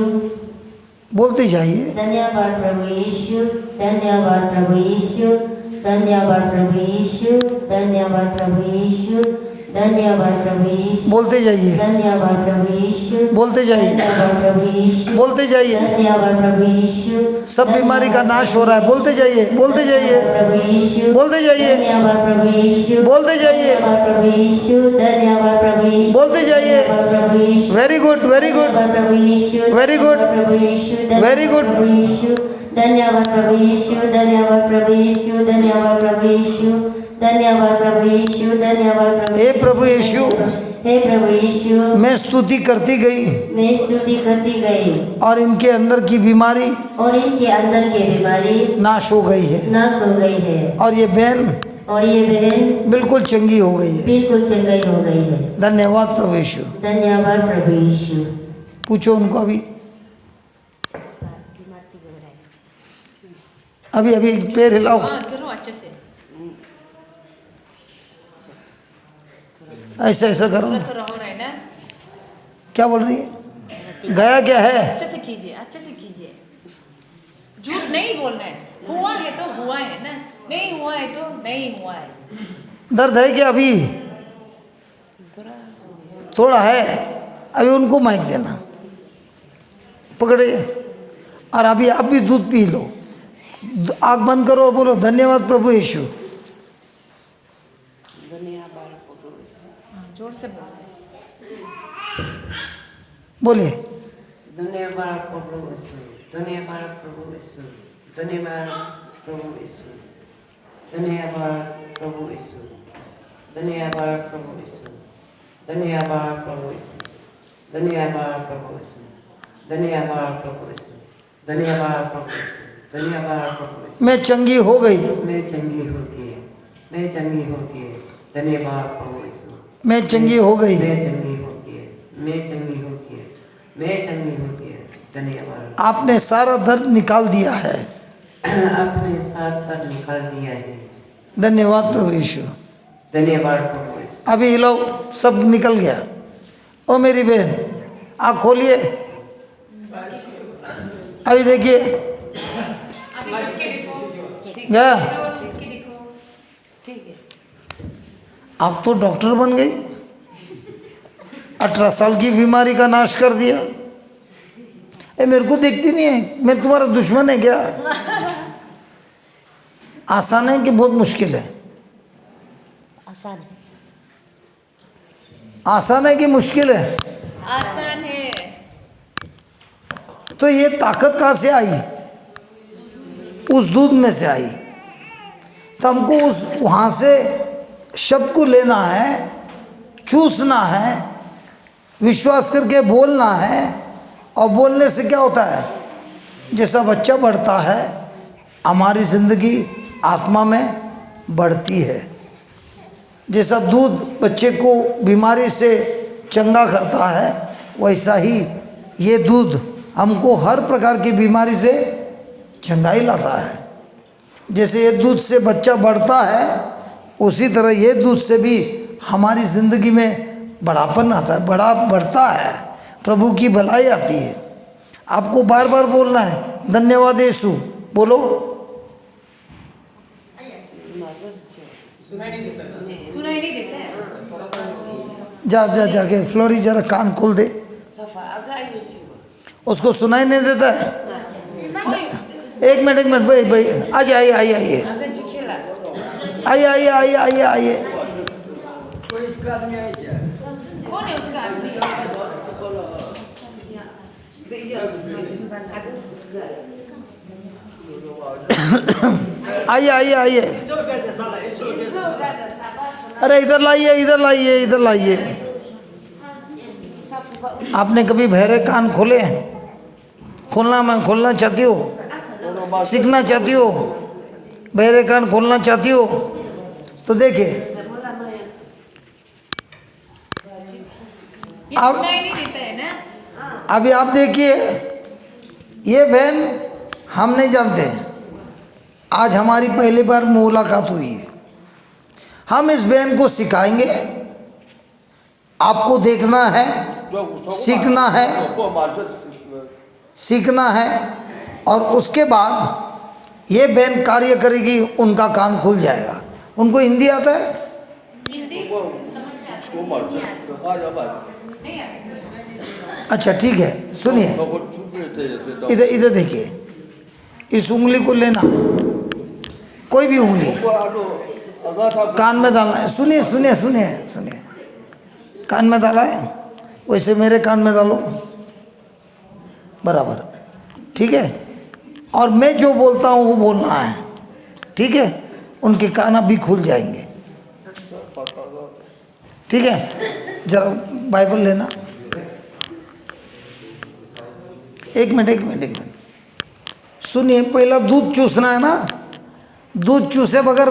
बोलते जाइए। धन्यवाद प्रभु यीशु। धन्यवाद प्रभु यीशु। धन्यवाद प्रभु यीशु। धन्यवाद प्रभु यीशु। धन्यवाद प्रभु यीशु। बोलते जाइए। धन्यवाद प्रभु यीशु। बोलते जाइए। धन्यवाद प्रभु यीशु। बोलते जाइए। धन्यवाद प्रभु यीशु। सब बीमारी का नाश हो रहा है। बोलते जाइए, बोलते जाइए, प्रभु यीशु। बोलते जाइए, धन्यवाद प्रभु यीशु। बोलते जाइए, धन्यवाद प्रभु यीशु। धन्यवाद प्रभु यीशु। बोलते जाइए। धन्यवाद प्रभु Yeshu. Very good, very good, धन्यवाद प्रभु यीशु। वेरी गुड, प्रभु यीशु। Very good. प्रभु यीशु। धन्यवाद प्रभु यीशु। धन्यवाद प्रभु यीशु। धन्यवाद प्रभु यीशु। धन्यवाद प्रभु यीशु। धन्यवाद प्रभु हे प्रभु यीशु, हे प्रभु यीशु, मैं स्तुति करती गई मैं स्तुति करती गई और इनके अंदर की बीमारी और इनके अंदर की बीमारी नाश हो गई है। नाश हो गई है। और ये बहन और ये बहन बिल्कुल चंगी हो गई है। बिल्कुल चंगाई हो गई है। धन्यवाद प्रभु यीशु। धन्यवाद प्रभु यीशु। पूछो उनको अभी अभी पैर हिलाओ। हाँ करो अच्छे से, ऐसा ऐसा करो। थोड़ा थोड़ा हो रहा है ना, क्या बोल रही है? गया क्या है? अच्छे से कीजिए, अच्छे से कीजिए, झूठ नहीं बोलना है। हुआ है तो हुआ है ना, नहीं हुआ है तो नहीं हुआ है। दर्द है क्या अभी? थोड़ा है। अभी उनको माइक देना, पकड़े, और अभी आप भी दूध पी लो। आँख बंद करो और बोलो धन्यवाद प्रभु यीशु। हाँ, जोर से बोलो। बोलिए धन्यवाद प्रभु यीशु, धन्यवाद प्रभु यीशु, धन्यवाद प्रभु यीशु, धन्यवाद प्रभु यीशु, धन्यवाद प्रभु यीशु, धन्यवाद प्रभु यीशु, धन्यवाद प्रभु यीशु, धन्यवाद प्रभु यीशु, धन्यवाद प्रभु यीशु, धन्यवाद प्रभु यीशु। मैं चंगी हो गई। मैं चंगी हो गई, मैं चंगी हो गई। धन्यवाद प्रभु यीशु। मैं चंगी हो गई। मैं चंगी हो गई, मैं चंगी हो गई, मैं चंगी हो गई। धन्यवाद। आपने सारा दर्द निकाल दिया है। आपने साथ साथ निकाल दिया है। धन्यवाद प्रभु यीशु। धन्यवाद प्रभु यीशु। अभी हिलाओ, सब निकल गया। ओ मेरी बहन आँख खोलिए, अभी देखिए अभी उठ के देखो, ठीक गया। है, उठ के देखो, ठीक है। आप तो डॉक्टर बन गई। 18 साल की बीमारी का नाश कर दिया। ए मेरे को देखती नहीं है, मैं तुम्हारा दुश्मन है क्या? आसान है कि बहुत मुश्किल है? आसान है। आसान है कि मुश्किल है? आसान है। तो ये ताकत कहाँ से आई? उस दूध में से आई। तो हमको उस वहाँ से शब्द को लेना है, चूसना है, विश्वास करके बोलना है। और बोलने से क्या होता है? जैसा बच्चा बढ़ता है, हमारी ज़िंदगी आत्मा में बढ़ती है। जैसा दूध बच्चे को बीमारी से चंगा करता है, वैसा ही ये दूध हमको हर प्रकार की बीमारी से चंगाई लाता है। जैसे ये दूध से बच्चा बढ़ता है, उसी तरह ये दूध से भी हमारी ज़िंदगी में बड़ापन आता है, बढ़ता है, प्रभु की भलाई आती है। आपको बार बार बोलना है धन्यवाद यीशु। बोलो। सुनाई नहीं देता है। जाके फ्लोरी जरा कान खोल दे। उसको सुनाई नहीं देता है? एक मिनट भाई आइए आइए कौन है उसका आदमी? आइए। अरे इधर लाइए। आपने कभी बहरे कान खोले हैं? खोलना चाहती हो? सीखना चाहती हो? बहरे कान खोलना चाहती हो? तो देखिए, ये सुनाई नहीं देता है ना। अभी आप देखिए, ये बहन हम नहीं जानते, आज हमारी पहली बार मुलाकात हुई है। हम इस बहन को सिखाएंगे, आपको देखना है, सीखना है, और उसके बाद ये बहन कार्य करेगी, उनका कान खुल जाएगा। उनको हिंदी आता है? हिंदी नहीं आता। अच्छा ठीक है, सुनिए, इधर देखिए, इस उंगली को लेना, कोई भी उंगली कान में डालना है। सुनिए, कान में डाला है, वैसे मेरे कान में डालो, बराबर, ठीक है। और मैं जो बोलता हूँ वो बोलना है, ठीक है। उनके कान अभी खुल जाएंगे, ठीक है। जरा बाइबल लेना, एक मिनट सुनिए। पहला दूध चूसना है ना, दूध चूसे बगैर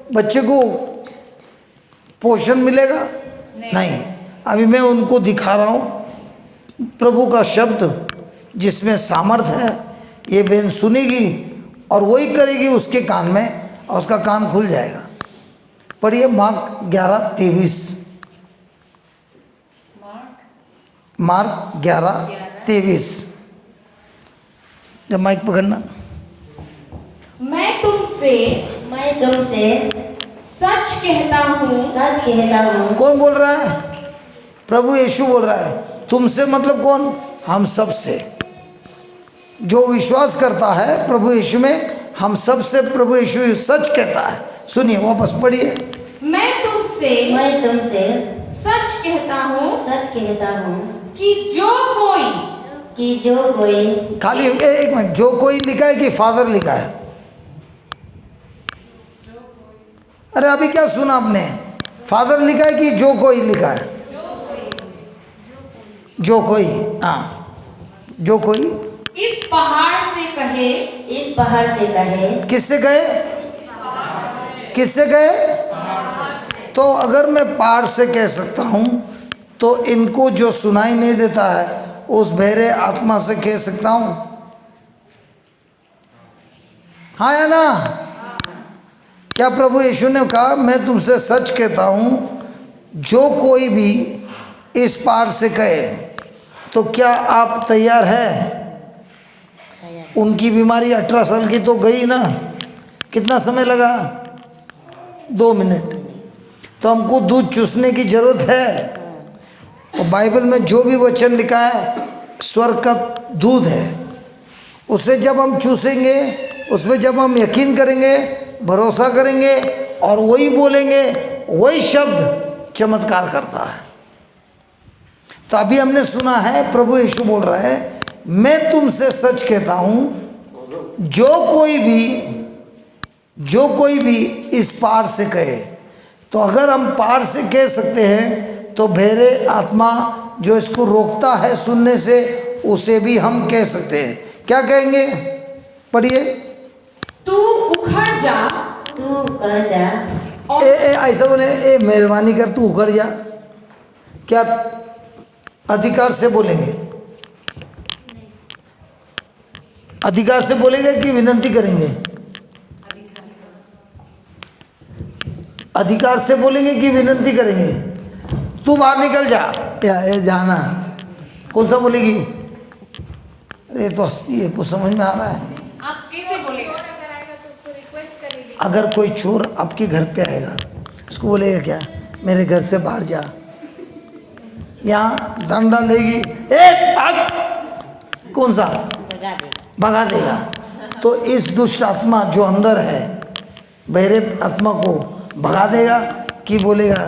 बच्चे को पोषण मिलेगा? नहीं। अभी मैं उनको दिखा रहा हूँ प्रभु का शब्द जिसमें सामर्थ्य है। ये बहन सुनेगी और वही करेगी उसके कान में, और उसका कान खुल जाएगा। पढ़िए मार्क 11:23। मार्क 11:23। जब माइक पकड़ना। मैं तुमसे सच कहता हूँ। कौन बोल रहा है? प्रभु यीशु बोल रहा है। तुमसे मतलब कौन? हम सब से। जो विश्वास करता है प्रभु यीशु में, हम सब से प्रभु यीशु सच कहता है। सुनिए, वापस पढ़िए। मैं तुमसे सच कहता हूँ कि जो कोई खाली एक मिनट, जो कोई लिखा है कि फादर लिखा है? अरे अभी क्या सुना आपने? फादर लिखा है कि जो कोई लिखा है? जो कोई, हाँ, जो कोई इस पहाड़ से कहे। किससे कहे? किससे कहे? तो अगर मैं पहाड़ से कह सकता हूँ तो इनको जो सुनाई नहीं देता है उस बहरे आत्मा से कह सकता हूँ? हाँ या ना? क्या प्रभु यीशु ने कहा मैं तुमसे सच कहता हूँ जो कोई भी इस पहाड़ से कहे? तो क्या आप तैयार हैं? उनकी बीमारी 18 साल की तो गई ना। कितना समय लगा? 2 मिनट। तो हमको दूध चूसने की जरूरत है। और बाइबल में जो भी वचन लिखा है स्वर्ग का दूध है। उसे जब हम चूसेंगे, उसमें जब हम यकीन करेंगे, भरोसा करेंगे और वही बोलेंगे, वही शब्द चमत्कार करता है। तो अभी हमने सुना है प्रभु यीशु बोल रहा है मैं तुमसे सच कहता हूँ जो कोई भी इस पहाड़ से कहे। तो अगर हम पहाड़ से कह सकते हैं तो बहरे आत्मा जो इसको रोकता है सुनने से, उसे भी हम कह सकते हैं। क्या कहेंगे? पढ़िए। तू उखड़ जा। ऐसा बोले, ए मेहरबानी कर तू उखड़ जा। क्या अधिकार से बोलेंगे? अधिकार से बोलेंगे कि विनती करेंगे? अधिकार से बोलेंगे कि विनती करेंगे? तू बाहर निकल जा, क्या ये जाना? कौन सा बोलेगी? अरे तो हंसती है, कुछ समझ में आ रहा है? आप कैसे बोलेगा? अगर कोई चोर आपके घर पे आएगा, उसको बोलेगा क्या? मेरे घर से बाहर जा। यहाँ डंडा लेगी, भाग! कौन सा? भगा देगा। तो इस दुष्ट आत्मा जो अंदर है, बहरे आत्मा को भगा देगा कि बोलेगा?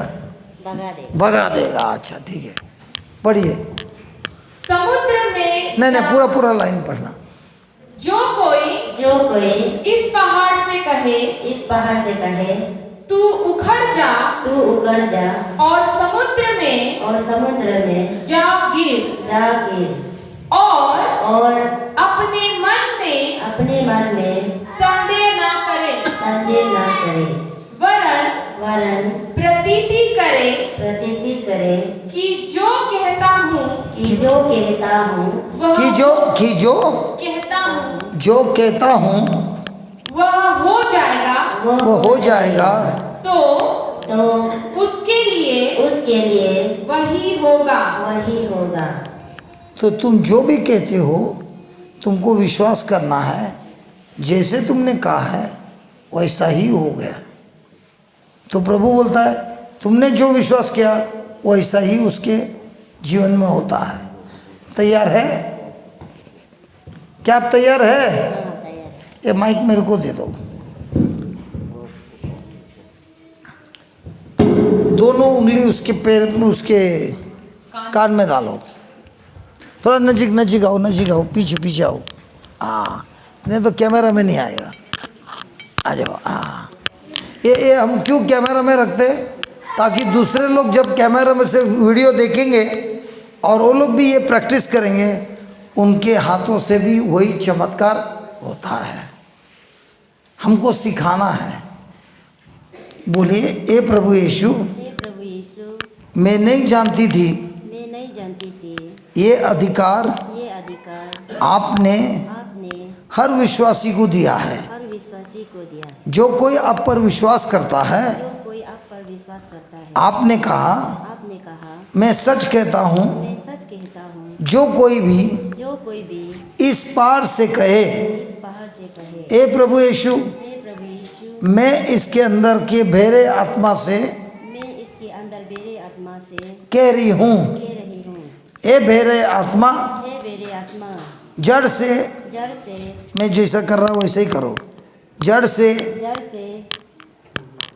भगा देगा। अच्छा ठीक है, पढ़िए। समुद्र में नहीं, पूरा लाइन पढ़ना। जो कोई इस पहाड़ से कहे तू उखड़ जा और समुद्र में जा गिर और अपने मन में संदेह ना करे वरन प्रतीति करे कि जो कहता हूँ जो कहता हूँ वह हो जाएगा। तो उसके लिए वही होगा। तो तुम जो भी कहते हो तुमको विश्वास करना है। जैसे तुमने कहा है वैसा ही हो गया। तो प्रभु बोलता है तुमने जो विश्वास किया वैसा ही उसके जीवन में होता है। तैयार है? क्या आप तैयार है? ये माइक मेरे को दे दो। दोनों उंगली उसके पैर में, उसके कान में डालो। थोड़ा नजीक आओ, पीछे आओ। हाँ, नहीं तो कैमरा में नहीं आएगा। आ जाओ। हाँ, ये हम क्यों कैमरा में रखते हैं? ताकि दूसरे लोग जब कैमरा में से वीडियो देखेंगे और वो लोग भी ये प्रैक्टिस करेंगे, उनके हाथों से भी वही चमत्कार होता है। हमको सिखाना है। बोलिए, ए प्रभु यीशु, हे प्रभु यीशु, मैं नहीं जानती थी मैं नहीं जानती थी ये अधिकार ये अधिकार आपने आपने हर विश्वासी को दिया है। हर विश्वासी को दिया है। जो कोई आप पर विश्वास करता है, जो कोई आप पर विश्वास करता है, आपने कहा, मैं सच कहता हूँ, मैं सच कहता हूँ, जो कोई भी जो कोई भी इस पार से कहे, इस पहाड़ से कहे, ए प्रभु यीशु, हे प्रभु यीशु, मैं इसके अंदर के बहरे आत्मा से मैं इसके अंदर बेरे आत्मा से कह रही हूँ, कह रही हूँ, ए बहरे आत्मा, हे बेरे आत्मा, जड़ से, जड़ से, मैं जैसा कर रहा हूँ वैसे ही करो, जड़ से, जड़ से,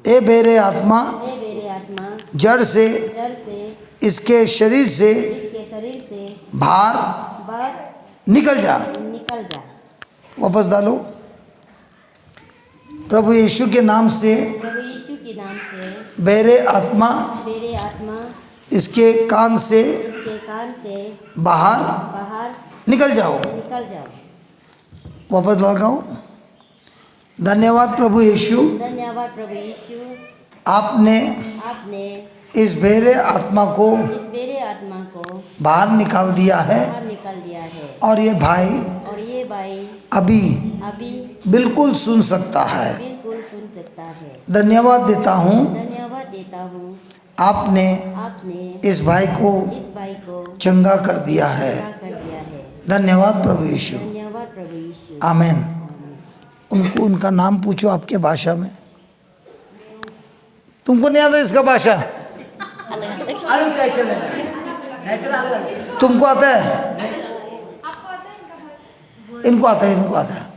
ए बहरे आत्मा, हे बेरे आत्मा, जड़ से, जड़ से, इसके शरीर से इसके शरीर से बाहर बाहर निकल जा। निकल जा। वापस डालो। प्रभु यीशु के नाम से प्रभु यीशु के नाम से बहरे आत्मा बेरे आत्मा इसके कान से उसके कान से बाहर बाहर निकल जाओ। निकल जाओ। वापस लगाओ। धन्यवाद प्रभु यीशु, धन्यवाद प्रभु यीशु, आपने आपने इस बहरे आत्मा को इस बेरे आत्मा को बाहर निकाल दिया है बाहर निकल दिया है और ये भाई और ये भाई अभी अभी बिल्कुल सुन सकता है। बिल्कुल सुन सकता है। धन्यवाद देता हूँ, धन्यवाद देता हूँ, आपने आपने इस भाई को इस भाई को चंगा कर दिया है। चंगा कर दिया है। धन्यवाद प्रभु यीशु, धन्यवाद प्रभु यीशु। आमीन। उनको उनका नाम पूछो आपके भाषा में। तुमको नहीं आता इसका भाषा? तुमको आता है? इनको आता है, इनको आता है।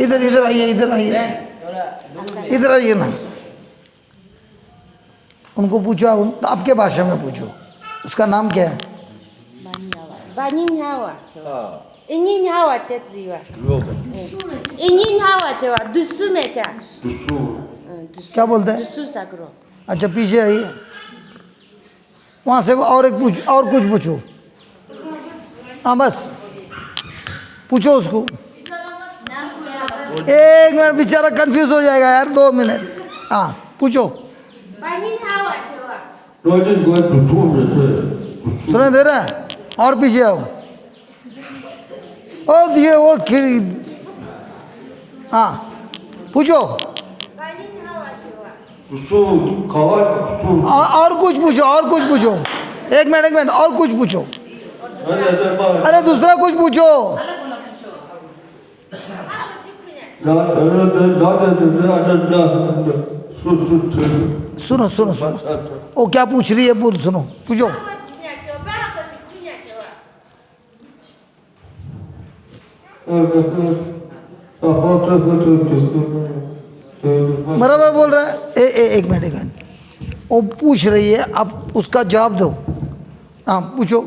इधर इधर आइए, इधर आइए, इधर आइए ना। उनको पूछो, आपके भाषा में पूछो, उसका नाम क्या है? Banin hawa cewa. Ingin hawa ce ziwa. Ingin hawa cewa dusu में चा. क्या बोलते हैं? दुसु सागरो. अच्छा पीछे आइए, वहाँ से और एक पूछ, और कुछ पूछो। हाँ बस पूछो उसको। एक मिनट, बेचारा कंफ्यूज हो जाएगा यार, 2 मिनट। हाँ पूछो। Banin hawa cewa. सुना दे रहा है? और पीछे आओ। ओ ये वो खिड़की। हाँ पूछो। Banin hawa cewa. और कुछ पूछो, और कुछ पूछो। एक मिनट, और कुछ पूछो। अरे दूसरा कुछ पूछो। सुनो सुनो सुनो, वो क्या पूछ रही है, बोल सुनो, पूछो। बराबर बोल रहा है। एक मिनट, वो पूछ रही है, आप उसका जवाब दो। हाँ पूछो।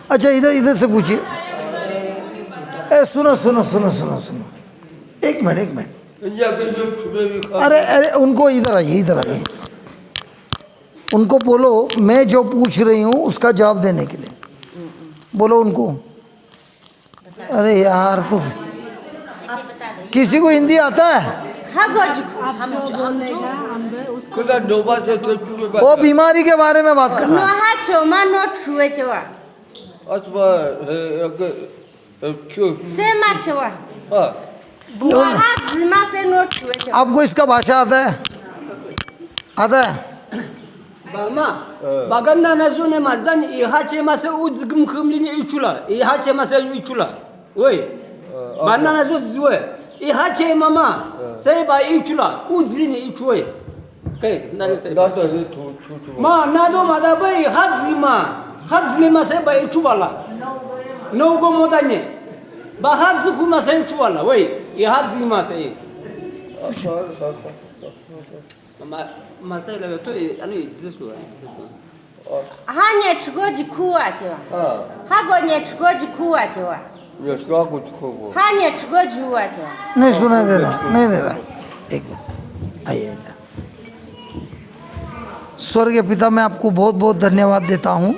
अच्छा इधर से पूछिए। सुनो सुनो सुनो सुनो सुनो, एक मिनट। अरे उनको इधर आइए, उनको बोलो मैं जो पूछ रही हूँ उसका जवाब देने के लिए बोलो उनको। अरे यार तो किसी को हिंदी आता है? वो बीमारी के बारे में बात कर रहा है। Noha cuma not true cewa. Sema cewa. Noha zima se not true cewa. आपको इसका भाषा आता है? आता है? Bama, baganda na zo ne mazdan ihache mase uzgum khumlini ichula, ihache mase ichula. Oi, banda na zo zwe, ihache mama, sai ba ichula, uzini ichoi. Kai, na sai. Ma na do mada bai hadzima, hadzlima sai ba ichubala. No go modanye. Ba hadzu kuma sai ichubala, oi, ihadzima sai. Masai la to ani zisu. Hanya chugoji kuwa cewa. Hago nye chugoji kuwa cewa. Hanya chugoji huwa cewa. नहीं सुना दे रहा, नहीं दे रहा। एक minute आइए। स्वर्गीय पिता, मैं आपको बहुत बहुत धन्यवाद देता हूँ।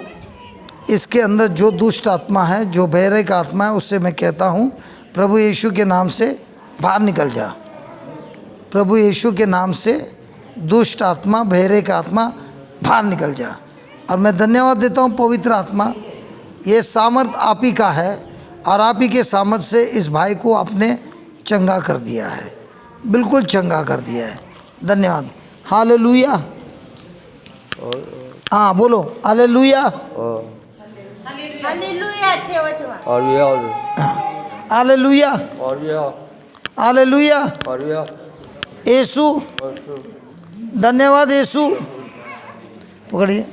इसके अंदर जो दुष्ट आत्मा है, जो बहरे का आत्मा है, उससे मैं कहता हूँ प्रभु यीशु के नाम से बाहर निकल जा। प्रभु यीशु के नाम से दुष्ट आत्मा, बहरे का आत्मा बाहर निकल जा। और मैं धन्यवाद देता हूँ पवित्र आत्मा, ये सामर्थ आप ही का है और आप ही के सामर्थ से इस भाई को आपने चंगा कर दिया है, बिल्कुल चंगा कर दिया है। धन्यवाद। हालेलुया। हाँ बोलो हालेलुया। हालेलुया छेवा छेवा। हालेलुया। हालेलुया। यीशु, धन्यवाद यीशु। पकड़िए।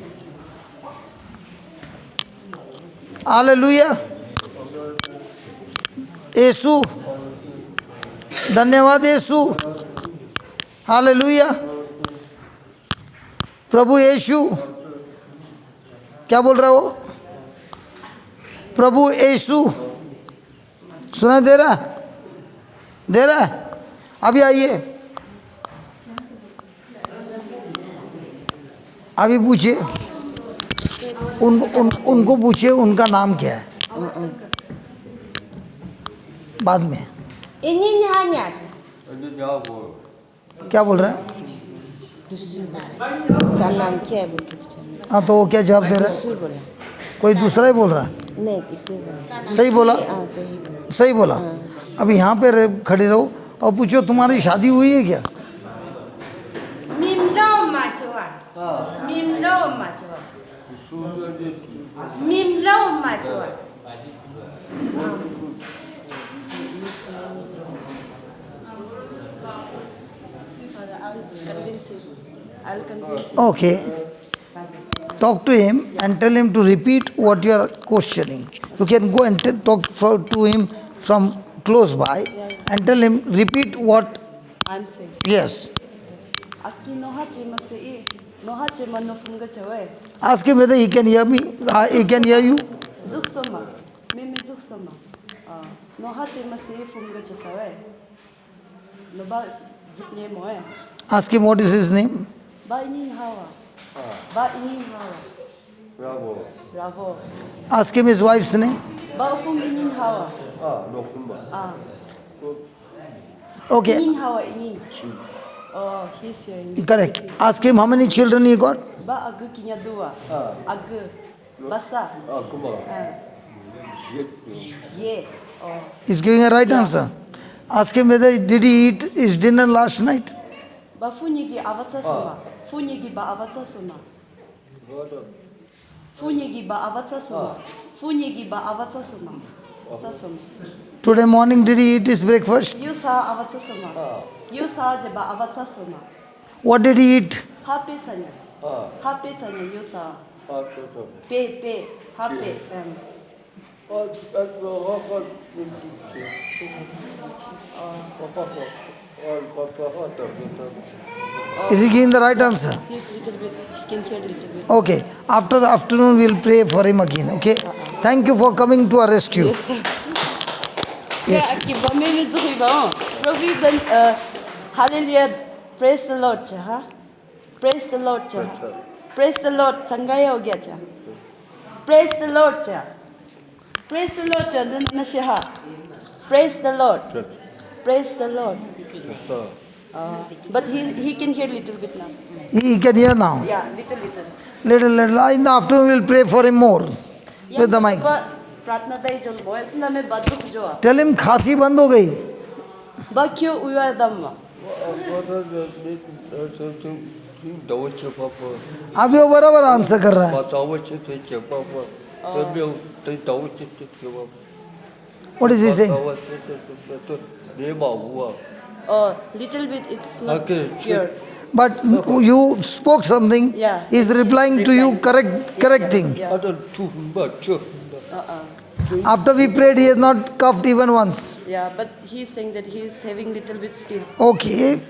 हालेलुया। यीशु, धन्यवाद यीशु। हालेलुया। प्रभु यीशु, क्या बोल रहा है वो? प्रभु यीशु, सुना दे रहा? दे रहा है? अभी आइए, अभी पूछिए उनको पूछिए उनका नाम क्या है, बाद में। इन्हीं हन्या क्या बोल रहा है? उसका नाम क्या है बोल के पूछा। हाँ, तो वो क्या जवाब दे रहा है? बोला कोई दूसरा ही बोल रहा है? नहीं, किसे बोला? सही बोला? हाँ सही बोला। सही बोला। अब यहाँ पे खड़े रहो और पूछो तुम्हारी शादी हुई है क्या? मिमलो माचवा, मिमलो माचवा, मिमलो माचवा। Okay. Talk to him and tell him to repeat what you are questioning. You can go and talk to him from close by and tell him repeat what. I'm saying. Yes. Aki nohachi masei, nohachi manofunga chawe. Ask him whether he can hear me. He can hear you. Zuksoma, mimi zuksoma. Nohachi masei funga chawe. Noba zipne moe. Ask him what is his name. Ba ini hawa. Ba ini hawa. Bravo. Bravo. Ask him his wife's name. Ba fung ini hawa. Okay. Ini hawa ini. Oh, he's here. In Correct. Ask him how many children he got. Ba agu kinya dua. Agu. Basa. Ye. Oh. He's giving a right answer. Ask him whether did he eat his dinner last night. Ba funyigi avata suma. Funyigi ba avata suma. Funyigi ba avata suma. Funyigi ba avata suma. Sasuma. Today morning did he eat his breakfast? You saw avata suma. You saw jaba avata suma. What did he eat? Happy tanya. Happy tanya you saw. Pe. Happy. Is he giving the right answer? He's little bit. He can hear a little bit. Okay. After the afternoon, we'll pray for him again. Okay. Thank you for coming to our rescue. Yes, sir. Yes. Aki ba mimi zuhi ba? Provident. Hallelujah. Praise the Lord, cha. Praise the Lord, cha. Praise the Lord. Changaya ho gaya, cha. Praise the Lord, cha. Praise the Lord, cha. Then shaha. Praise the Lord. Praise the Lord. But he can hear little bit now. He can hear now. Yeah, little. Little. In the afternoon, we'll pray for him more. With the mic. प्रार्थना दाई जो voice ना में बदलुक जो आ Tell him खांसी बंद हो गई. बाक्यो उया दम अभी वो बराबर आंसर कर रहा है. What is he saying? little bit it's not pure. But you spoke something. Yeah. He's replying to you correct thing. Yeah. After we prayed, he has not coughed even once. Yeah, but he's saying that he's having little bit still. Okay.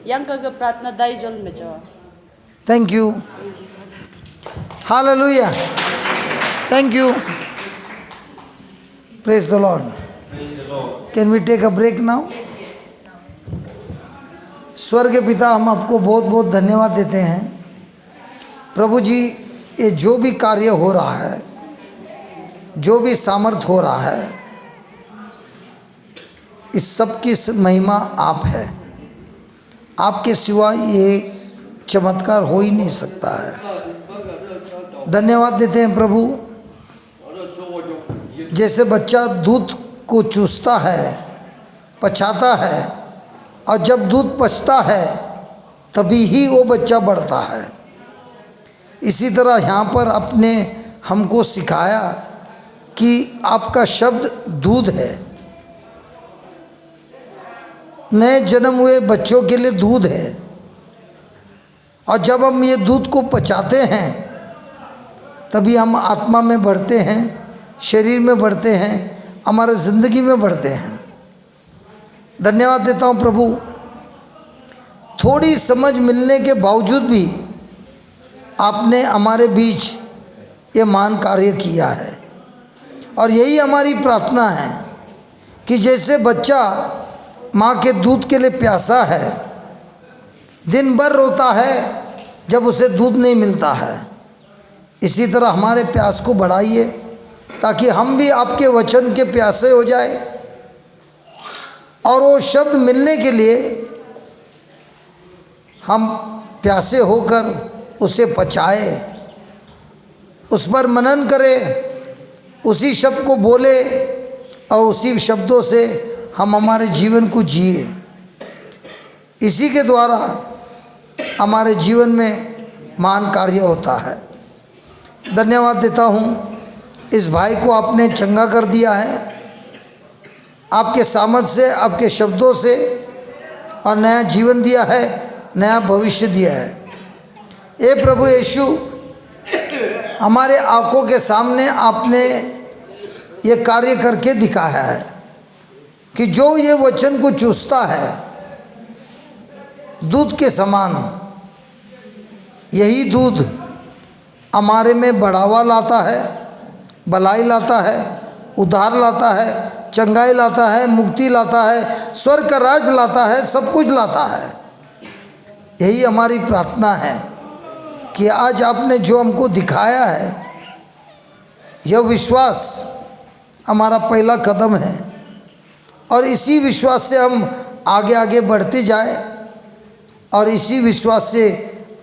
Yang kaga pratna dai jol में जाओ. Thank you. Hallelujah. Thank you. Praise the Lord. Can we take a break now? स्वर्ग पिता, हम आपको बहुत बहुत धन्यवाद देते हैं प्रभु जी। ये जो भी कार्य हो रहा है, जो भी सामर्थ हो रहा है, इस सब की महिमा आप है। आपके सिवा ये चमत्कार हो ही नहीं सकता है। धन्यवाद देते हैं प्रभु। जैसे बच्चा दूध को चूसता है, पचाता है, और जब दूध पचता है तभी ही वो बच्चा बढ़ता है, इसी तरह यहाँ पर आपने हमको सिखाया कि आपका शब्द दूध है। नए जन्म हुए बच्चों के लिए दूध है, और जब हम ये दूध को पचाते हैं तभी हम आत्मा में बढ़ते हैं, शरीर में बढ़ते हैं, हमारे ज़िंदगी में बढ़ते हैं। धन्यवाद देता हूँ प्रभु। थोड़ी समझ मिलने के बावजूद भी आपने हमारे बीच ये महान कार्य किया है, और यही हमारी प्रार्थना है कि जैसे बच्चा माँ के दूध के लिए प्यासा है, दिन भर रोता है जब उसे दूध नहीं मिलता है, इसी तरह हमारे प्यास को बढ़ाइए ताकि हम भी आपके वचन के प्यासे हो जाए, और वो शब्द मिलने के लिए हम प्यासे होकर उसे पचाए, उस पर मनन करें, उसी शब्द को बोले और उसी शब्दों से हम हमारे जीवन को जिए। इसी के द्वारा हमारे जीवन में महान कार्य होता है। धन्यवाद देता हूँ, इस भाई को आपने चंगा कर दिया है आपके सामर्थ से, आपके शब्दों से, और नया जीवन दिया है, नया भविष्य दिया है। ए प्रभु यीशु, हमारे आंखों के सामने आपने ये कार्य करके दिखाया है कि जो ये वचन को चूसता है दूध के समान, यही दूध हमारे में बढ़ावा लाता है, भलाई लाता है, उद्धार लाता है, चंगाई लाता है, मुक्ति लाता है, स्वर्ग का राज लाता है, सब कुछ लाता है। यही हमारी प्रार्थना है कि आज आपने जो हमको दिखाया है, यह विश्वास हमारा पहला कदम है, और इसी विश्वास से हम आगे आगे बढ़ते जाए, और इसी विश्वास से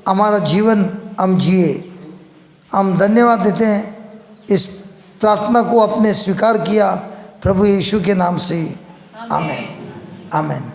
हमारा जीवन हम जिए। हम धन्यवाद देते हैं, इस प्रार्थना को आपने स्वीकार किया प्रभु यीशु के नाम से। आमीन, आमीन।